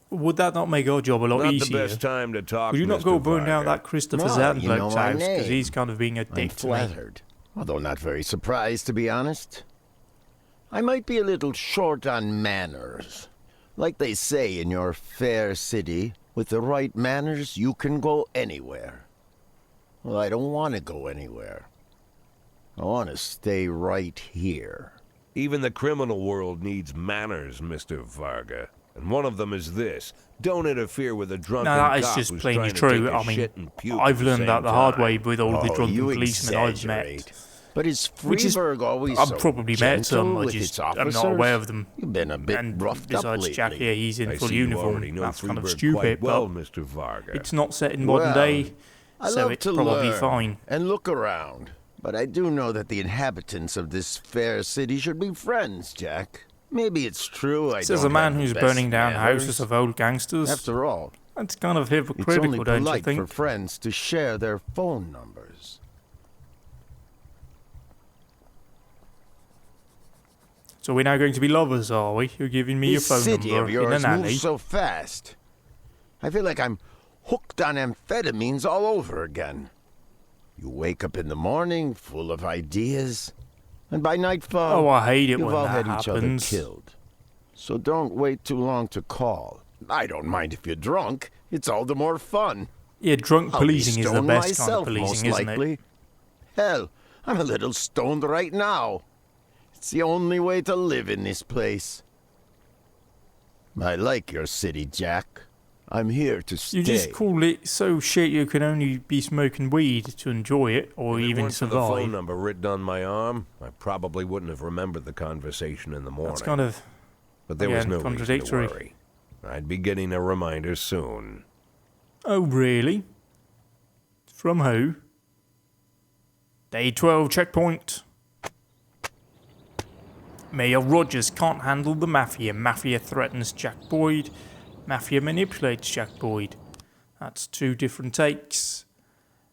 Speaker 1: Would that not make our job a lot
Speaker 2: Not
Speaker 1: easier?
Speaker 2: the best time to talk,
Speaker 1: Would you not
Speaker 2: Mr.
Speaker 1: go burn down
Speaker 2: Varga.
Speaker 1: that Christopher
Speaker 3: No,
Speaker 1: Zan
Speaker 3: you know
Speaker 1: bloke's
Speaker 3: my
Speaker 1: house because
Speaker 3: name.
Speaker 1: he's kind of being a
Speaker 3: I'm
Speaker 1: dick to me?
Speaker 3: flattered, although not very surprised, to be honest. I might be a little short on manners. Like they say in your fair city, with the right manners, you can go anywhere. Well, I don't want to go anywhere. I want to stay right here.
Speaker 2: Even the criminal world needs manners, Mr. Varga. And one of them is this. Don't interfere with a drunken
Speaker 1: No, that is
Speaker 2: cop
Speaker 1: just
Speaker 2: who's
Speaker 1: plainly
Speaker 2: trying to
Speaker 1: true.
Speaker 2: take a
Speaker 1: I mean,
Speaker 2: shit and puke
Speaker 1: I've
Speaker 2: at the
Speaker 1: learned that
Speaker 2: same
Speaker 1: the hard
Speaker 2: time.
Speaker 1: way with all the drunken
Speaker 3: you
Speaker 1: policemen I've
Speaker 3: exaggerate.
Speaker 1: met.
Speaker 3: But is
Speaker 1: Which is-
Speaker 3: Freeburg always
Speaker 1: I've
Speaker 3: so
Speaker 1: probably met
Speaker 3: gentle
Speaker 1: some, I
Speaker 3: with
Speaker 1: just
Speaker 3: its
Speaker 1: I'm
Speaker 3: officers?
Speaker 1: not aware of them.
Speaker 3: You've been a bit
Speaker 1: And
Speaker 3: roughed up
Speaker 1: besides
Speaker 3: lately.
Speaker 1: Jack here, he's in
Speaker 2: I
Speaker 1: full
Speaker 2: see you
Speaker 1: uniform.
Speaker 2: already know
Speaker 1: That's kind of
Speaker 2: Freeburg
Speaker 1: stupid,
Speaker 2: quite well,
Speaker 1: but
Speaker 2: Mr. Varga.
Speaker 1: it's not set in modern
Speaker 3: Well,
Speaker 1: day,
Speaker 3: I
Speaker 1: so
Speaker 3: love
Speaker 1: it's
Speaker 3: to
Speaker 1: probably
Speaker 3: learn
Speaker 1: fine.
Speaker 3: and look around. But I do know that the inhabitants of this fair city should be friends, Jack. Maybe it's true I
Speaker 1: Says
Speaker 3: don't
Speaker 1: a man
Speaker 3: have the
Speaker 1: who's
Speaker 3: best
Speaker 1: burning down
Speaker 3: manners.
Speaker 1: houses of old gangsters.
Speaker 3: After all,
Speaker 1: That's kind of
Speaker 3: it's only
Speaker 1: hypocritical, don't you
Speaker 3: polite for
Speaker 1: think?
Speaker 3: friends to share their phone numbers.
Speaker 1: So we're now going to be lovers, are we? You're giving me your
Speaker 3: This
Speaker 1: phone
Speaker 3: city
Speaker 1: number
Speaker 3: of
Speaker 1: in
Speaker 3: yours
Speaker 1: an alley.
Speaker 3: moves so fast. I feel like I'm hooked on amphetamines all over again. You wake up in the morning full of ideas, and by nightfall,
Speaker 1: Oh, I hate it
Speaker 3: you've
Speaker 1: when
Speaker 3: all
Speaker 1: that
Speaker 3: had each other
Speaker 1: happens.
Speaker 3: killed. So don't wait too long to call. I don't mind if you're drunk. It's all the more fun.
Speaker 1: Yeah, drunk
Speaker 3: I'll be
Speaker 1: policing is the
Speaker 3: stoned
Speaker 1: best kind
Speaker 3: myself,
Speaker 1: of
Speaker 3: most
Speaker 1: policing, isn't it?
Speaker 3: likely. Hell, I'm a little stoned right now. It's the only way to live in this place. I like your city, Jack. I'm here to stay.
Speaker 1: You just call it so shit you can only be smoking weed to enjoy it, or
Speaker 2: If it
Speaker 1: even
Speaker 2: weren't for the phone
Speaker 1: survive.
Speaker 2: number written on my arm, I probably wouldn't have remembered the conversation in the morning.
Speaker 1: That's kind of...
Speaker 2: But there was
Speaker 1: again,
Speaker 2: no reason to
Speaker 1: contradictory.
Speaker 2: worry. I'd be getting a reminder soon.
Speaker 1: Oh, really? From who? Day 12 checkpoint. Mayor Rogers can't handle the Mafia. Mafia threatens Jack Boyd. Mafia manipulates Jack Boyd. That's two different takes.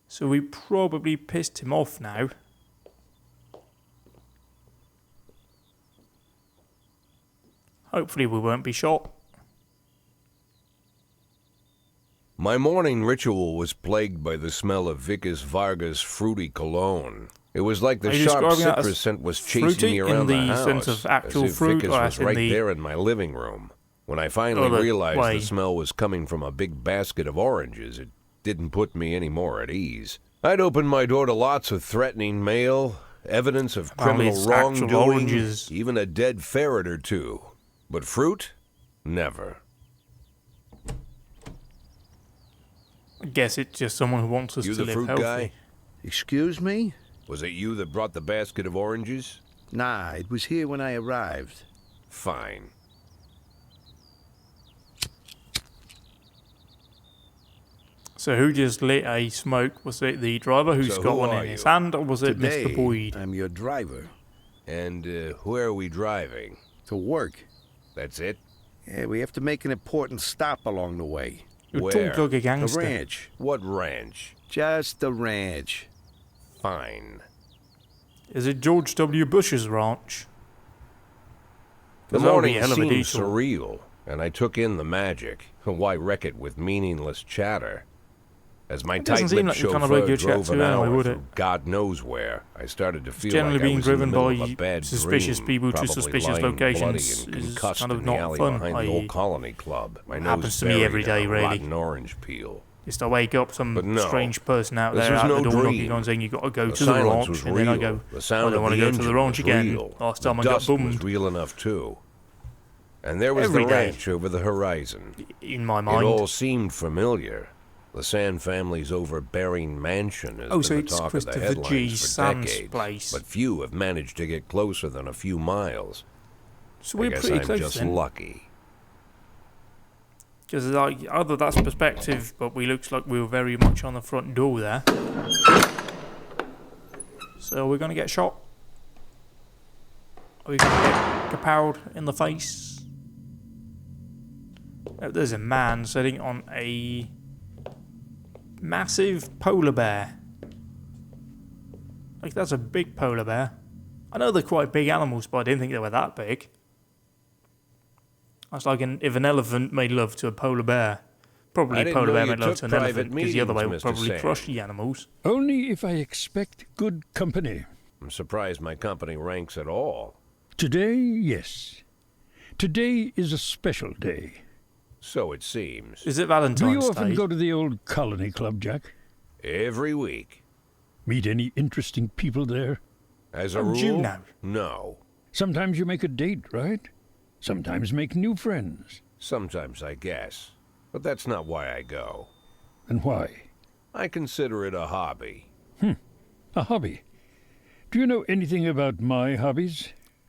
Speaker 1: So we probably pissed him off now. Hopefully we won't be shot.
Speaker 2: My morning ritual was plagued by the smell of Vikas Varga's fruity cologne. It was like the
Speaker 1: Are you
Speaker 2: sharp
Speaker 1: describing that
Speaker 2: citrus
Speaker 1: as
Speaker 2: scent was chasing
Speaker 1: fruity
Speaker 2: me
Speaker 1: in
Speaker 2: around
Speaker 1: the
Speaker 2: house,
Speaker 1: sense of actual
Speaker 2: as if
Speaker 1: fruit,
Speaker 2: Vikas
Speaker 1: or
Speaker 2: was
Speaker 1: as in
Speaker 2: right
Speaker 1: the
Speaker 2: there in my living room. When I finally
Speaker 1: other
Speaker 2: realized
Speaker 1: way?
Speaker 2: the smell was coming from a big basket of oranges, it didn't put me any more at ease. I'd opened my door to lots of threatening mail, evidence of
Speaker 1: Apparently
Speaker 2: criminal
Speaker 1: it's actual
Speaker 2: wrongdoing,
Speaker 1: oranges.
Speaker 2: even a dead ferret or two. But fruit? Never.
Speaker 1: I guess it's just someone who wants us
Speaker 2: You
Speaker 1: to
Speaker 2: the
Speaker 1: live
Speaker 2: fruit
Speaker 1: healthy.
Speaker 2: guy?
Speaker 4: Excuse me?
Speaker 2: Was it you that brought the basket of oranges?
Speaker 4: Nah, it was here when I arrived.
Speaker 2: Fine.
Speaker 1: So who just lit a smoke? Was it the driver who's
Speaker 2: So
Speaker 1: got
Speaker 2: who
Speaker 1: one
Speaker 2: are
Speaker 1: in his
Speaker 2: you?
Speaker 1: hand, or was it
Speaker 4: Today,
Speaker 1: Mr. Boyd?
Speaker 4: I'm your driver.
Speaker 2: And where are we driving?
Speaker 4: To work.
Speaker 2: That's it?
Speaker 4: Yeah, we have to make an important stop along the way.
Speaker 1: You
Speaker 2: Where?
Speaker 1: talk like a
Speaker 4: The
Speaker 1: gangster.
Speaker 4: ranch.
Speaker 2: What ranch?
Speaker 4: Just the ranch.
Speaker 2: Fine.
Speaker 1: Is it George W. Bush's ranch?
Speaker 2: The
Speaker 1: 'Cause that'll be
Speaker 2: morning
Speaker 1: a hell of a
Speaker 2: seemed
Speaker 1: detour.
Speaker 2: surreal, and I took in the magic. Why wreck it with meaningless chatter? As my
Speaker 1: It doesn't seem
Speaker 2: tight-lipped
Speaker 1: like the kind
Speaker 2: chauffeur
Speaker 1: of bloke you'd chat
Speaker 2: drove
Speaker 1: to
Speaker 2: an
Speaker 1: anyway,
Speaker 2: hour
Speaker 1: would it?
Speaker 2: through God knows where, I started to feel
Speaker 1: Generally
Speaker 2: like I
Speaker 1: being
Speaker 2: was in the
Speaker 1: driven
Speaker 2: middle
Speaker 1: by
Speaker 2: of a bad
Speaker 1: suspicious
Speaker 2: dream,
Speaker 1: people to
Speaker 2: probably
Speaker 1: suspicious
Speaker 2: lying
Speaker 1: locations
Speaker 2: bloody and
Speaker 1: is
Speaker 2: concussed
Speaker 1: kind of
Speaker 2: in the
Speaker 1: not
Speaker 2: alley
Speaker 1: fun,
Speaker 2: behind the
Speaker 1: i.e.
Speaker 2: old Colony Club. My nose
Speaker 1: happens to me every
Speaker 2: buried
Speaker 1: day,
Speaker 2: in a
Speaker 1: really.
Speaker 2: rotten orange peel.
Speaker 1: Just I wake up, some
Speaker 2: But no,
Speaker 1: strange person out
Speaker 2: this
Speaker 1: there
Speaker 2: was
Speaker 1: out
Speaker 2: no
Speaker 1: the door knocking
Speaker 2: dream.
Speaker 1: on saying you got to go
Speaker 2: The
Speaker 1: to the
Speaker 2: silence
Speaker 1: ranch,
Speaker 2: was
Speaker 1: and then I
Speaker 2: real.
Speaker 1: go,
Speaker 2: The
Speaker 1: I
Speaker 2: sound
Speaker 1: don't
Speaker 2: of
Speaker 1: want to
Speaker 2: the
Speaker 1: go to the
Speaker 2: engine
Speaker 1: ranch
Speaker 2: was
Speaker 1: again.
Speaker 2: real.
Speaker 1: Last
Speaker 2: The
Speaker 1: time I got
Speaker 2: dust was
Speaker 1: bummed
Speaker 2: real enough too. And there was
Speaker 1: Every
Speaker 2: the
Speaker 1: day.
Speaker 2: ranch over the horizon.
Speaker 1: in my
Speaker 2: It
Speaker 1: mind.
Speaker 2: all seemed familiar. The Sand family's overbearing mansion has
Speaker 1: Oh,
Speaker 2: been
Speaker 1: so
Speaker 2: the
Speaker 1: it's
Speaker 2: talk of the
Speaker 1: Christopher
Speaker 2: headlines
Speaker 1: G.
Speaker 2: for
Speaker 1: Sand's
Speaker 2: decades,
Speaker 1: place.
Speaker 2: but few have managed to get closer than a few miles.
Speaker 1: So
Speaker 2: I
Speaker 1: we're
Speaker 2: guess
Speaker 1: pretty
Speaker 2: I'm
Speaker 1: close
Speaker 2: just
Speaker 1: then.
Speaker 2: lucky.
Speaker 1: Because like, either that's perspective, but we looks like we were very much on the front door there. So we're gonna get shot. Are we gonna get kapowed in the face? Oh, there's a man sitting on a massive polar bear. Like, that's a big polar bear. I know they're quite big animals, but I didn't think they were that big. That's like if an elephant made love to a polar bear. Probably
Speaker 2: I
Speaker 1: a
Speaker 2: didn't
Speaker 1: polar
Speaker 2: know
Speaker 1: bear
Speaker 2: you
Speaker 1: made love
Speaker 2: took
Speaker 1: to an
Speaker 2: private
Speaker 1: elephant, because the other way would
Speaker 2: meetings, Mr.
Speaker 1: probably
Speaker 2: Sand.
Speaker 1: crush the animals.
Speaker 5: Only if I expect good company.
Speaker 2: I'm surprised my company ranks at all.
Speaker 5: Today, yes. Today is a special day.
Speaker 2: So it seems.
Speaker 1: Is it
Speaker 5: Do
Speaker 1: Valentine's
Speaker 5: you often
Speaker 1: Day?
Speaker 5: go to the old Colony Club, Jack?
Speaker 2: Every week.
Speaker 5: Meet any interesting people there?
Speaker 2: As a
Speaker 1: How
Speaker 2: rule,
Speaker 1: do you know?
Speaker 2: no.
Speaker 5: Sometimes you make a date, right? Sometimes make new friends.
Speaker 2: Sometimes, I guess. But that's not why I go.
Speaker 5: And why?
Speaker 2: I consider it a hobby.
Speaker 5: A hobby. Do you know anything about my hobbies?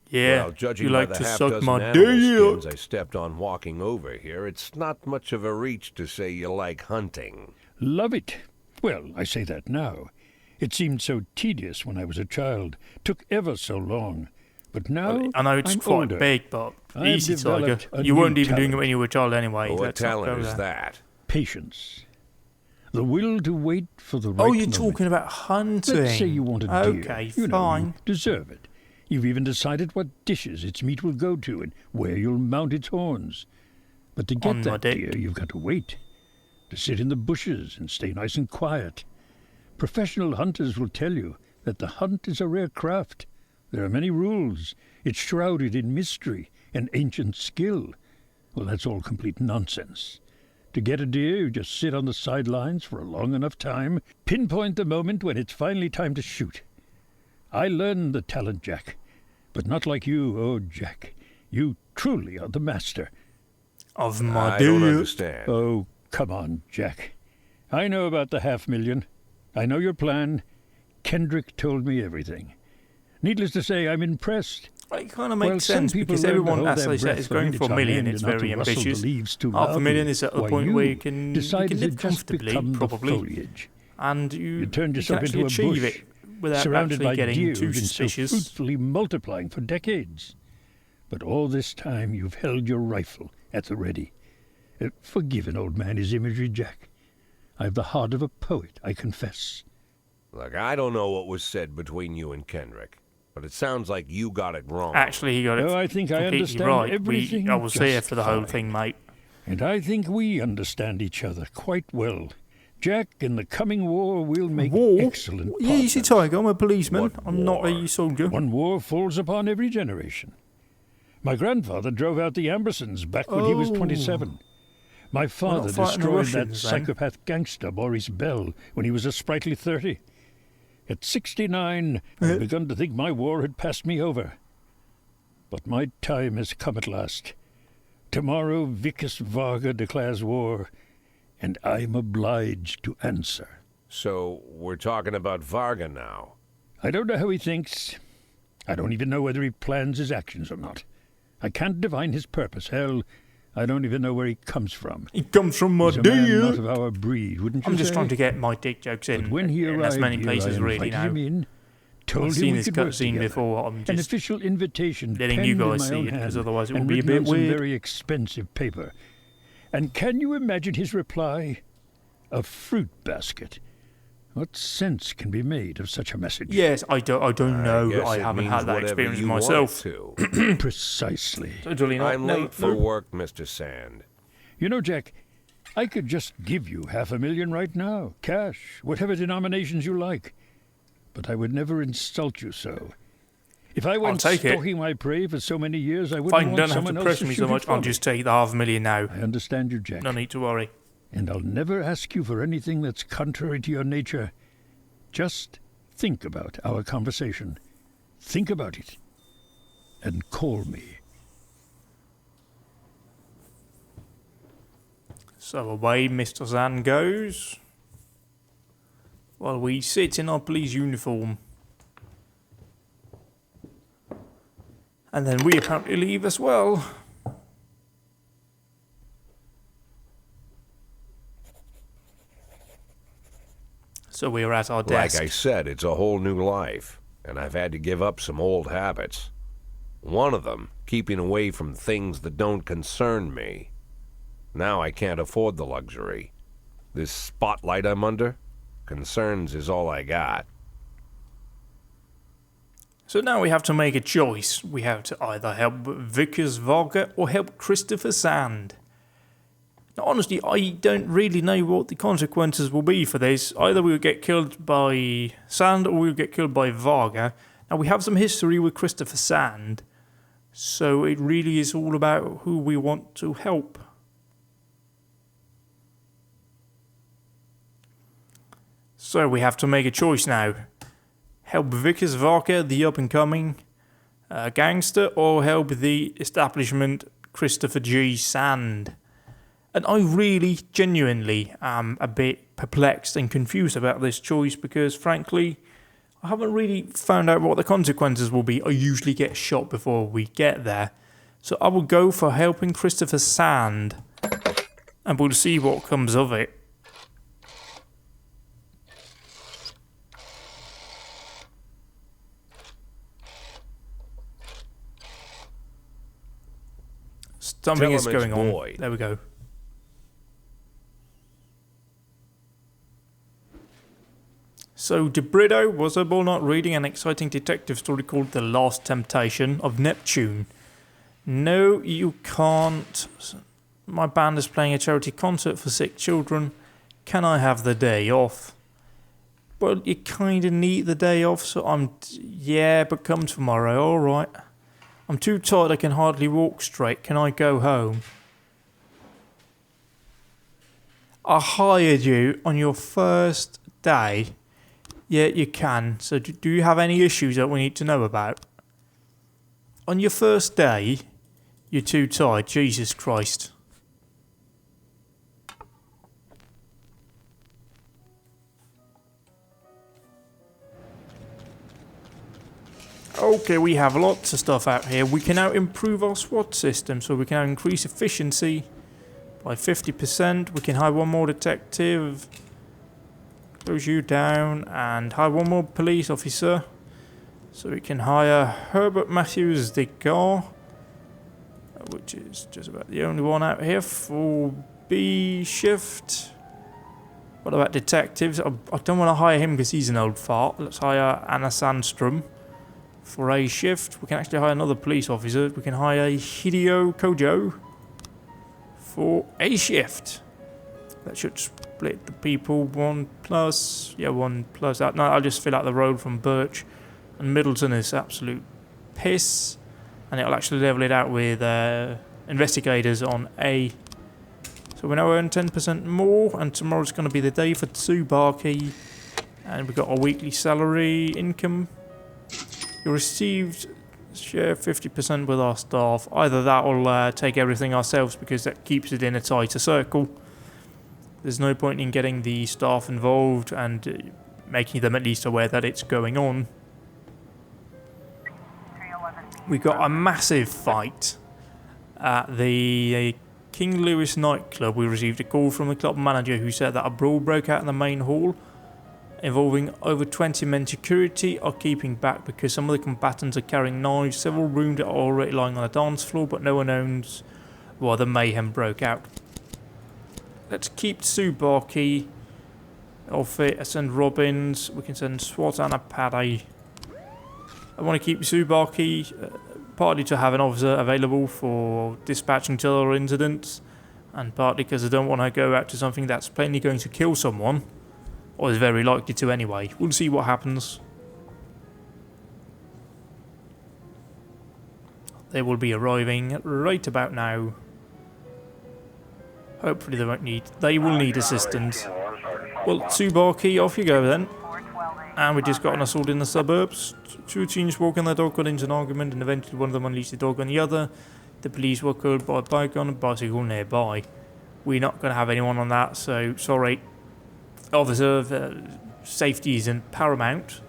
Speaker 1: Yeah,
Speaker 2: Well, judging
Speaker 1: you
Speaker 2: by
Speaker 1: like
Speaker 2: the
Speaker 1: to
Speaker 2: half
Speaker 1: suck
Speaker 2: dozen
Speaker 1: my
Speaker 2: animal skins
Speaker 1: dick.
Speaker 2: I stepped on walking over here, it's not much of a reach to say you like hunting.
Speaker 5: Love it. Well, I say that now. It seemed so tedious when I was a child. Took ever so long. But now
Speaker 1: I know it's
Speaker 5: I'm
Speaker 1: quite
Speaker 5: older.
Speaker 1: big, but
Speaker 5: I've
Speaker 1: easy, Tiger.
Speaker 5: developed a
Speaker 1: You
Speaker 5: new
Speaker 1: weren't even doing it
Speaker 5: talent.
Speaker 1: when you were a child anyway.
Speaker 2: What
Speaker 1: Let's not
Speaker 2: talent
Speaker 1: go
Speaker 2: is
Speaker 1: there.
Speaker 2: that?
Speaker 5: Patience. The will to wait for the right
Speaker 1: Oh, you're
Speaker 5: moment.
Speaker 1: talking about hunting.
Speaker 5: Let's say you want a deer.
Speaker 1: Okay,
Speaker 5: you know,
Speaker 1: fine.
Speaker 5: you deserve it. You've even decided what dishes its meat will go to and where you'll mount its horns. But to
Speaker 1: On
Speaker 5: get
Speaker 1: my
Speaker 5: that
Speaker 1: dick.
Speaker 5: deer, you've got to wait. To sit in the bushes and stay nice and quiet. Professional hunters will tell you that the hunt is a rare craft. There are many rules. It's shrouded in mystery and ancient skill. Well, that's all complete nonsense. To get a deer, you just sit on the sidelines for a long enough time, pinpoint the moment when it's finally time to shoot. I learned the talent, Jack, but not like you, oh, Jack. You truly are the master.
Speaker 1: Of my
Speaker 2: I don't
Speaker 1: dear.
Speaker 2: understand.
Speaker 5: Oh, come on, Jack. I know about the 500,000. I know your plan. Kendrick told me everything. Needless to say, I'm impressed.
Speaker 1: It kind of
Speaker 5: Well,
Speaker 1: makes
Speaker 5: some
Speaker 1: sense
Speaker 5: people
Speaker 1: because
Speaker 5: learn to
Speaker 1: everyone,
Speaker 5: hold
Speaker 1: as
Speaker 5: their
Speaker 1: they said,
Speaker 5: breath
Speaker 1: is
Speaker 5: when
Speaker 1: going
Speaker 5: it's
Speaker 1: for a
Speaker 5: on
Speaker 1: million.
Speaker 5: end
Speaker 1: It's
Speaker 5: and not
Speaker 1: very
Speaker 5: to rustle the
Speaker 1: ambitious.
Speaker 5: leaves too
Speaker 1: Half a million
Speaker 5: loudly,
Speaker 1: is at a
Speaker 5: while
Speaker 1: point
Speaker 5: you
Speaker 1: where you can
Speaker 5: decided
Speaker 1: live
Speaker 5: to just
Speaker 1: comfortably,
Speaker 5: become the
Speaker 1: probably,
Speaker 5: foliage.
Speaker 1: and you
Speaker 5: turned
Speaker 1: can
Speaker 5: yourself
Speaker 1: actually
Speaker 5: into a
Speaker 1: achieve
Speaker 5: bush,
Speaker 1: it without
Speaker 5: surrounded
Speaker 1: actually
Speaker 5: by
Speaker 1: getting
Speaker 5: deer
Speaker 1: too
Speaker 5: who've been so
Speaker 1: suspicious.
Speaker 5: fruitfully multiplying for decades. But all this time you've held your rifle at the ready. Forgive an old man his imagery, Jack. I've the heart of a poet, I confess.
Speaker 2: Look, I don't know what was said between you and Kendrick, but it sounds like you got it wrong.
Speaker 1: Actually, he got it
Speaker 5: Oh, I think I
Speaker 1: completely
Speaker 5: understand
Speaker 1: right.
Speaker 5: everything
Speaker 1: I was here
Speaker 5: just
Speaker 1: for the whole
Speaker 5: fine.
Speaker 1: thing, mate.
Speaker 5: And I think we understand each other quite well. Jack, in the coming war, we'll make excellent
Speaker 1: Yeah, you see,
Speaker 5: partners.
Speaker 1: Tiger, I'm a policeman.
Speaker 2: What
Speaker 1: I'm not
Speaker 2: war?
Speaker 1: a soldier.
Speaker 5: One war falls upon every generation. My grandfather drove out the Ambersons back when he was
Speaker 1: Oh.
Speaker 5: 27. My father
Speaker 1: fighting the
Speaker 5: destroyed that
Speaker 1: Russians, then.
Speaker 5: psychopath gangster, Maurice Bell, when he was a sprightly 30. At 69, I'd begun to think my war had passed me over. But my time has come at last. Tomorrow Vickers Varga declares war, and I'm obliged to answer.
Speaker 2: So, we're talking about Varga now.
Speaker 5: I don't know how he thinks. I don't even know whether he plans his actions or not. I can't divine his purpose. Hell, I don't even know where he comes from.
Speaker 1: He comes from
Speaker 5: He's a man not
Speaker 1: Madea.
Speaker 5: of our breed, wouldn't you
Speaker 1: I'm just
Speaker 5: say?
Speaker 1: trying to get my dick jokes
Speaker 5: But
Speaker 1: in.
Speaker 5: when he
Speaker 1: in
Speaker 5: arrived
Speaker 1: as many
Speaker 5: here,
Speaker 1: places
Speaker 5: I
Speaker 1: really
Speaker 5: invited
Speaker 1: now.
Speaker 5: him in, told
Speaker 1: I've
Speaker 5: him
Speaker 1: seen
Speaker 5: we
Speaker 1: this
Speaker 5: could work
Speaker 1: cutscene
Speaker 5: together.
Speaker 1: before. I'm
Speaker 5: An
Speaker 1: just
Speaker 5: official invitation
Speaker 1: letting
Speaker 5: penned
Speaker 1: you
Speaker 5: in
Speaker 1: guys
Speaker 5: my
Speaker 1: see
Speaker 5: own
Speaker 1: it, 'cause
Speaker 5: hand
Speaker 1: otherwise it will
Speaker 5: and
Speaker 1: be a
Speaker 5: written
Speaker 1: bit
Speaker 5: on some
Speaker 1: weird.
Speaker 5: very expensive paper. And can you imagine his reply? A fruit basket. What sense can be made of such a message?
Speaker 1: yes, I don't know.
Speaker 2: guess
Speaker 1: I
Speaker 2: it
Speaker 1: haven't
Speaker 2: means
Speaker 1: had that
Speaker 2: whatever
Speaker 1: experience
Speaker 2: you want it
Speaker 1: myself.
Speaker 2: to.
Speaker 5: Precisely.
Speaker 1: Totally not.
Speaker 2: I'm
Speaker 1: No,
Speaker 2: late for
Speaker 1: no.
Speaker 2: work, Mr. Sand.
Speaker 5: You know, Jack, I could just give you $500,000 right now, cash, whatever denominations you like. But I would never insult you so. If I went
Speaker 1: take it.
Speaker 5: stalking my prey for so many years, I
Speaker 1: If I
Speaker 5: wouldn't want
Speaker 1: don't have
Speaker 5: someone
Speaker 1: to
Speaker 5: else
Speaker 1: press
Speaker 5: to
Speaker 1: me
Speaker 5: shoot
Speaker 1: so
Speaker 5: it
Speaker 1: much,
Speaker 5: for
Speaker 1: I'll
Speaker 5: me.
Speaker 1: just take the $500,000 now.
Speaker 5: I understand you, Jack.
Speaker 1: No need to worry.
Speaker 5: And I'll never ask you for anything that's contrary to your nature. Just think about our conversation. Think about it. And call me.
Speaker 1: So away Mr. Zan goes, while we sit in our police uniform. And then we apparently leave as well. So we are at our desk.
Speaker 2: Like I said, it's a whole new life, and I've had to give up some old habits. One of them, keeping away from things that don't concern me. Now I can't afford the luxury. This spotlight I'm under, concerns is all I got.
Speaker 1: So now we have to make a choice. We have to either help Vickers Varga or help Christopher Sand. Now, honestly, I don't really know what the consequences will be for this. Either we'll get killed by Sand or we'll get killed by Varga. Now, we have some history with Christopher Sand, so it really is all about who we want to help. So we have to make a choice now. Help Vickers Varga, the up-and-coming gangster, or help the establishment Christopher G. Sand. And I really, genuinely am a bit perplexed and confused about this choice because, frankly, I haven't really found out what the consequences will be. I usually get shot before we get there. So I will go for helping Christopher Sand, and we'll see what comes of it. Something
Speaker 2: Tell
Speaker 1: is
Speaker 2: him it's
Speaker 1: going on.
Speaker 2: Boyd.
Speaker 1: There we go. So, De Brito was able not reading an exciting detective story called The Last Temptation of Neptune. No, you can't. My band is playing a charity concert for sick children. Can I have the day off? Well, you kind of need the day off, so yeah, but come tomorrow, alright. I'm too tired, I can hardly walk straight. Can I go home? I hired you on your first day. Yeah, you can. So do you have any issues that we need to know about? On your first day, you're too tired. Jesus Christ. Okay, we have lots of stuff out here. We can now improve our SWAT system, so we can now increase efficiency by 50%. We can hire one more detective, close you down, and hire one more police officer. So we can hire Herbert Matthews Degar, which is just about the only one out here for B shift. What about detectives? I don't want to hire him because he's an old fart. Let's hire Anna Sandstrom for A shift. We can actually hire another police officer. We can hire Hideo Kojo for A shift. That should split the people 1 plus. Yeah, 1 plus that. No, I'll just fill out the road from Birch. And Middleton is absolute piss. And it'll actually level it out with investigators on A. So So we now earn 10% more, and tomorrow's going to be the day for Tsubaki. And we've got our weekly salary income. You received share 50% with our staff. Either that or take everything ourselves, because that keeps it in a tighter circle. There's no point in getting the staff involved and making them at least aware that it's going on. We got a massive fight at the King Louis nightclub. We received a call from the club manager who said that a brawl broke out in the main hall involving over 20 men. Security are keeping back because some of the combatants are carrying knives. Several wounded are already lying on the dance floor, but no one knows why the mayhem broke out. Let's keep Tsubaki off it. Send Robbins. We can send SWAT and a Paddy. I want to keep Tsubaki partly to have an officer available for dispatching to other incidents, and partly because I don't want to go out to something that's plainly going to kill someone, or is very likely to anyway. We'll see what happens. They will be arriving right about now. Hopefully they will need assistance. Well, Tsubaki, off you go then. And we just got an assault in the suburbs. Two teens walking their dog got into an argument, and eventually one of them unleashed the dog on the other. The police were called by a bike on a bicycle nearby. We're not going to have anyone on that, so sorry. Officer, safety isn't paramount,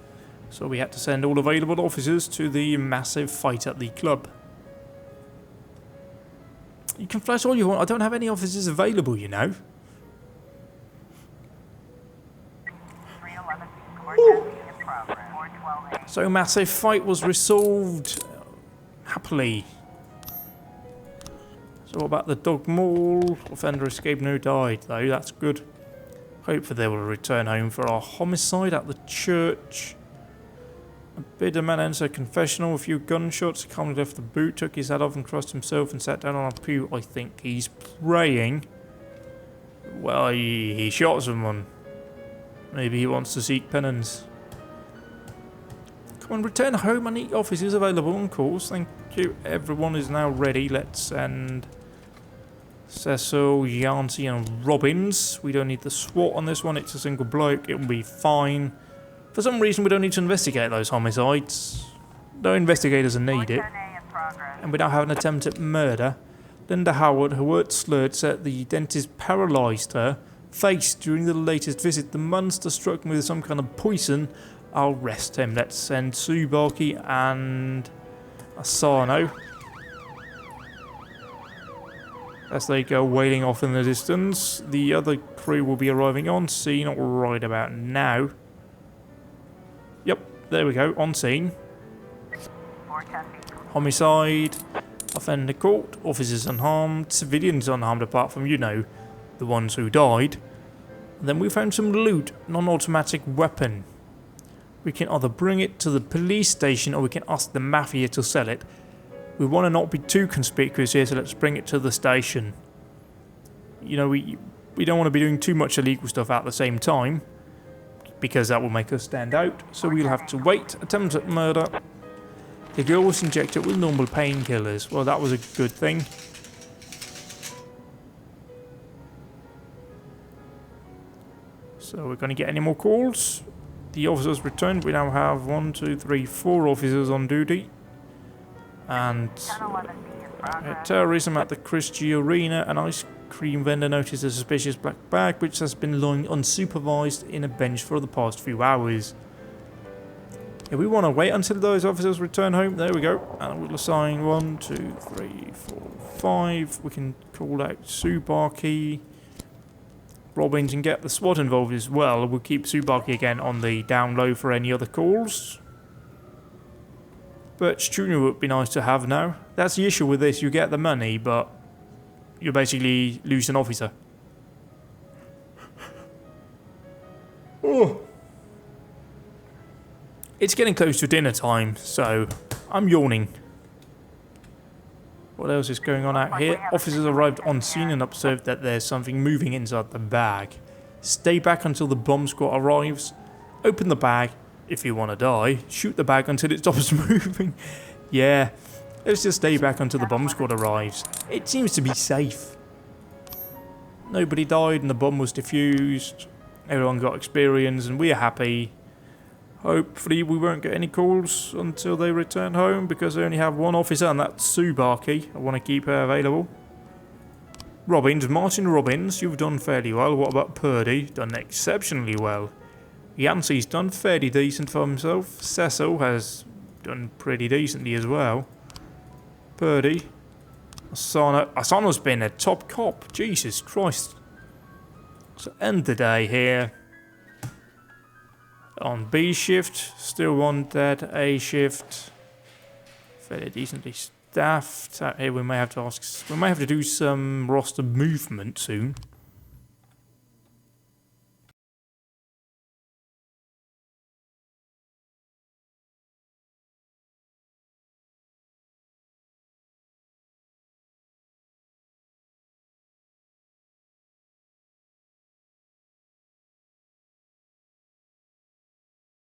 Speaker 1: so we had to send all available officers to the massive fight at the club. You can flash all you want. I don't have any officers available, you know. So massive fight was resolved happily. So what about the dog maul? Offender escaped, no died though. That's good. Hopefully they will return home for our homicide at the church. A bit of man enters a confessional, a few gunshots. Calmly left the boot, took his hat off and crossed himself and sat down on a pew. I think he's praying. Well, he shot someone. Maybe he wants to seek penance. Come on, return home. I need officers available on calls. Thank you. Everyone is now ready. Let's send Cecil, Yancey and Robbins. We don't need the SWAT on this one. It's a single bloke. It'll be fine. For some reason, we don't need to investigate those homicides. No investigators are needed. And we now have an attempt at murder. Linda Howard, her words slurred, said the dentist paralysed her face during the latest visit. The monster struck me with some kind of poison. I'll rest him. Let's send Tsubaki and Asano. As they go wailing off in the distance, the other crew will be arriving on scene right about now. Yep, there we go, on scene. Homicide, offender caught, officers unharmed, civilians unharmed apart from, you know, the ones who died. And then we found some loot, non-automatic weapon. We can either bring it to the police station or we can ask the mafia to sell it. We want to not be too conspicuous here, so let's bring it to the station. You know, we don't want to be doing too much illegal stuff at the same time, because that will make us stand out, so we'll have to wait. Attempts at murder. The girl was injected with normal painkillers. Well, that was a good thing. So we're going to get any more calls. The officers returned. We now have 4 officers on duty. And terrorism at the Christie Arena. An ice cream vendor noticed a suspicious black bag which has been lying unsupervised in a bench for the past few hours. Yeah, we want to wait until those officers return home. There we go. And we'll assign 1, 2, 3, 4, 5. We can call out Tsubaki, Robbins, and get the SWAT involved as well. We'll keep Tsubaki again on the down low for any other calls. Birch Jr. would be nice to have now. That's the issue with this. You get the money, but you basically lose an officer. Oh. It's getting close to dinner time, so I'm yawning. What else is going on out here? Officers arrived on scene and observed that there's something moving inside the bag. Stay back until the bomb squad arrives. Open the bag. If you want to die, shoot the bag until it stops moving. Yeah, let's just stay back until the bomb squad arrives. It seems to be safe. nobody died and the bomb was defused. Everyone got experience and we're happy. Hopefully we won't get any calls until they return home because they only have one officer and that's Tsubaki. I want to keep her available. Robbins, Martin Robbins, you've done fairly well. What about Purdy? Done exceptionally well. Yancey's done fairly decent for himself. Cecil has done pretty decently as well. Purdy. Asano's been a top cop. Jesus Christ. So end the day here. On B shift, still one dead. A shift, fairly decently staffed. Out here we may have to do some roster movement soon.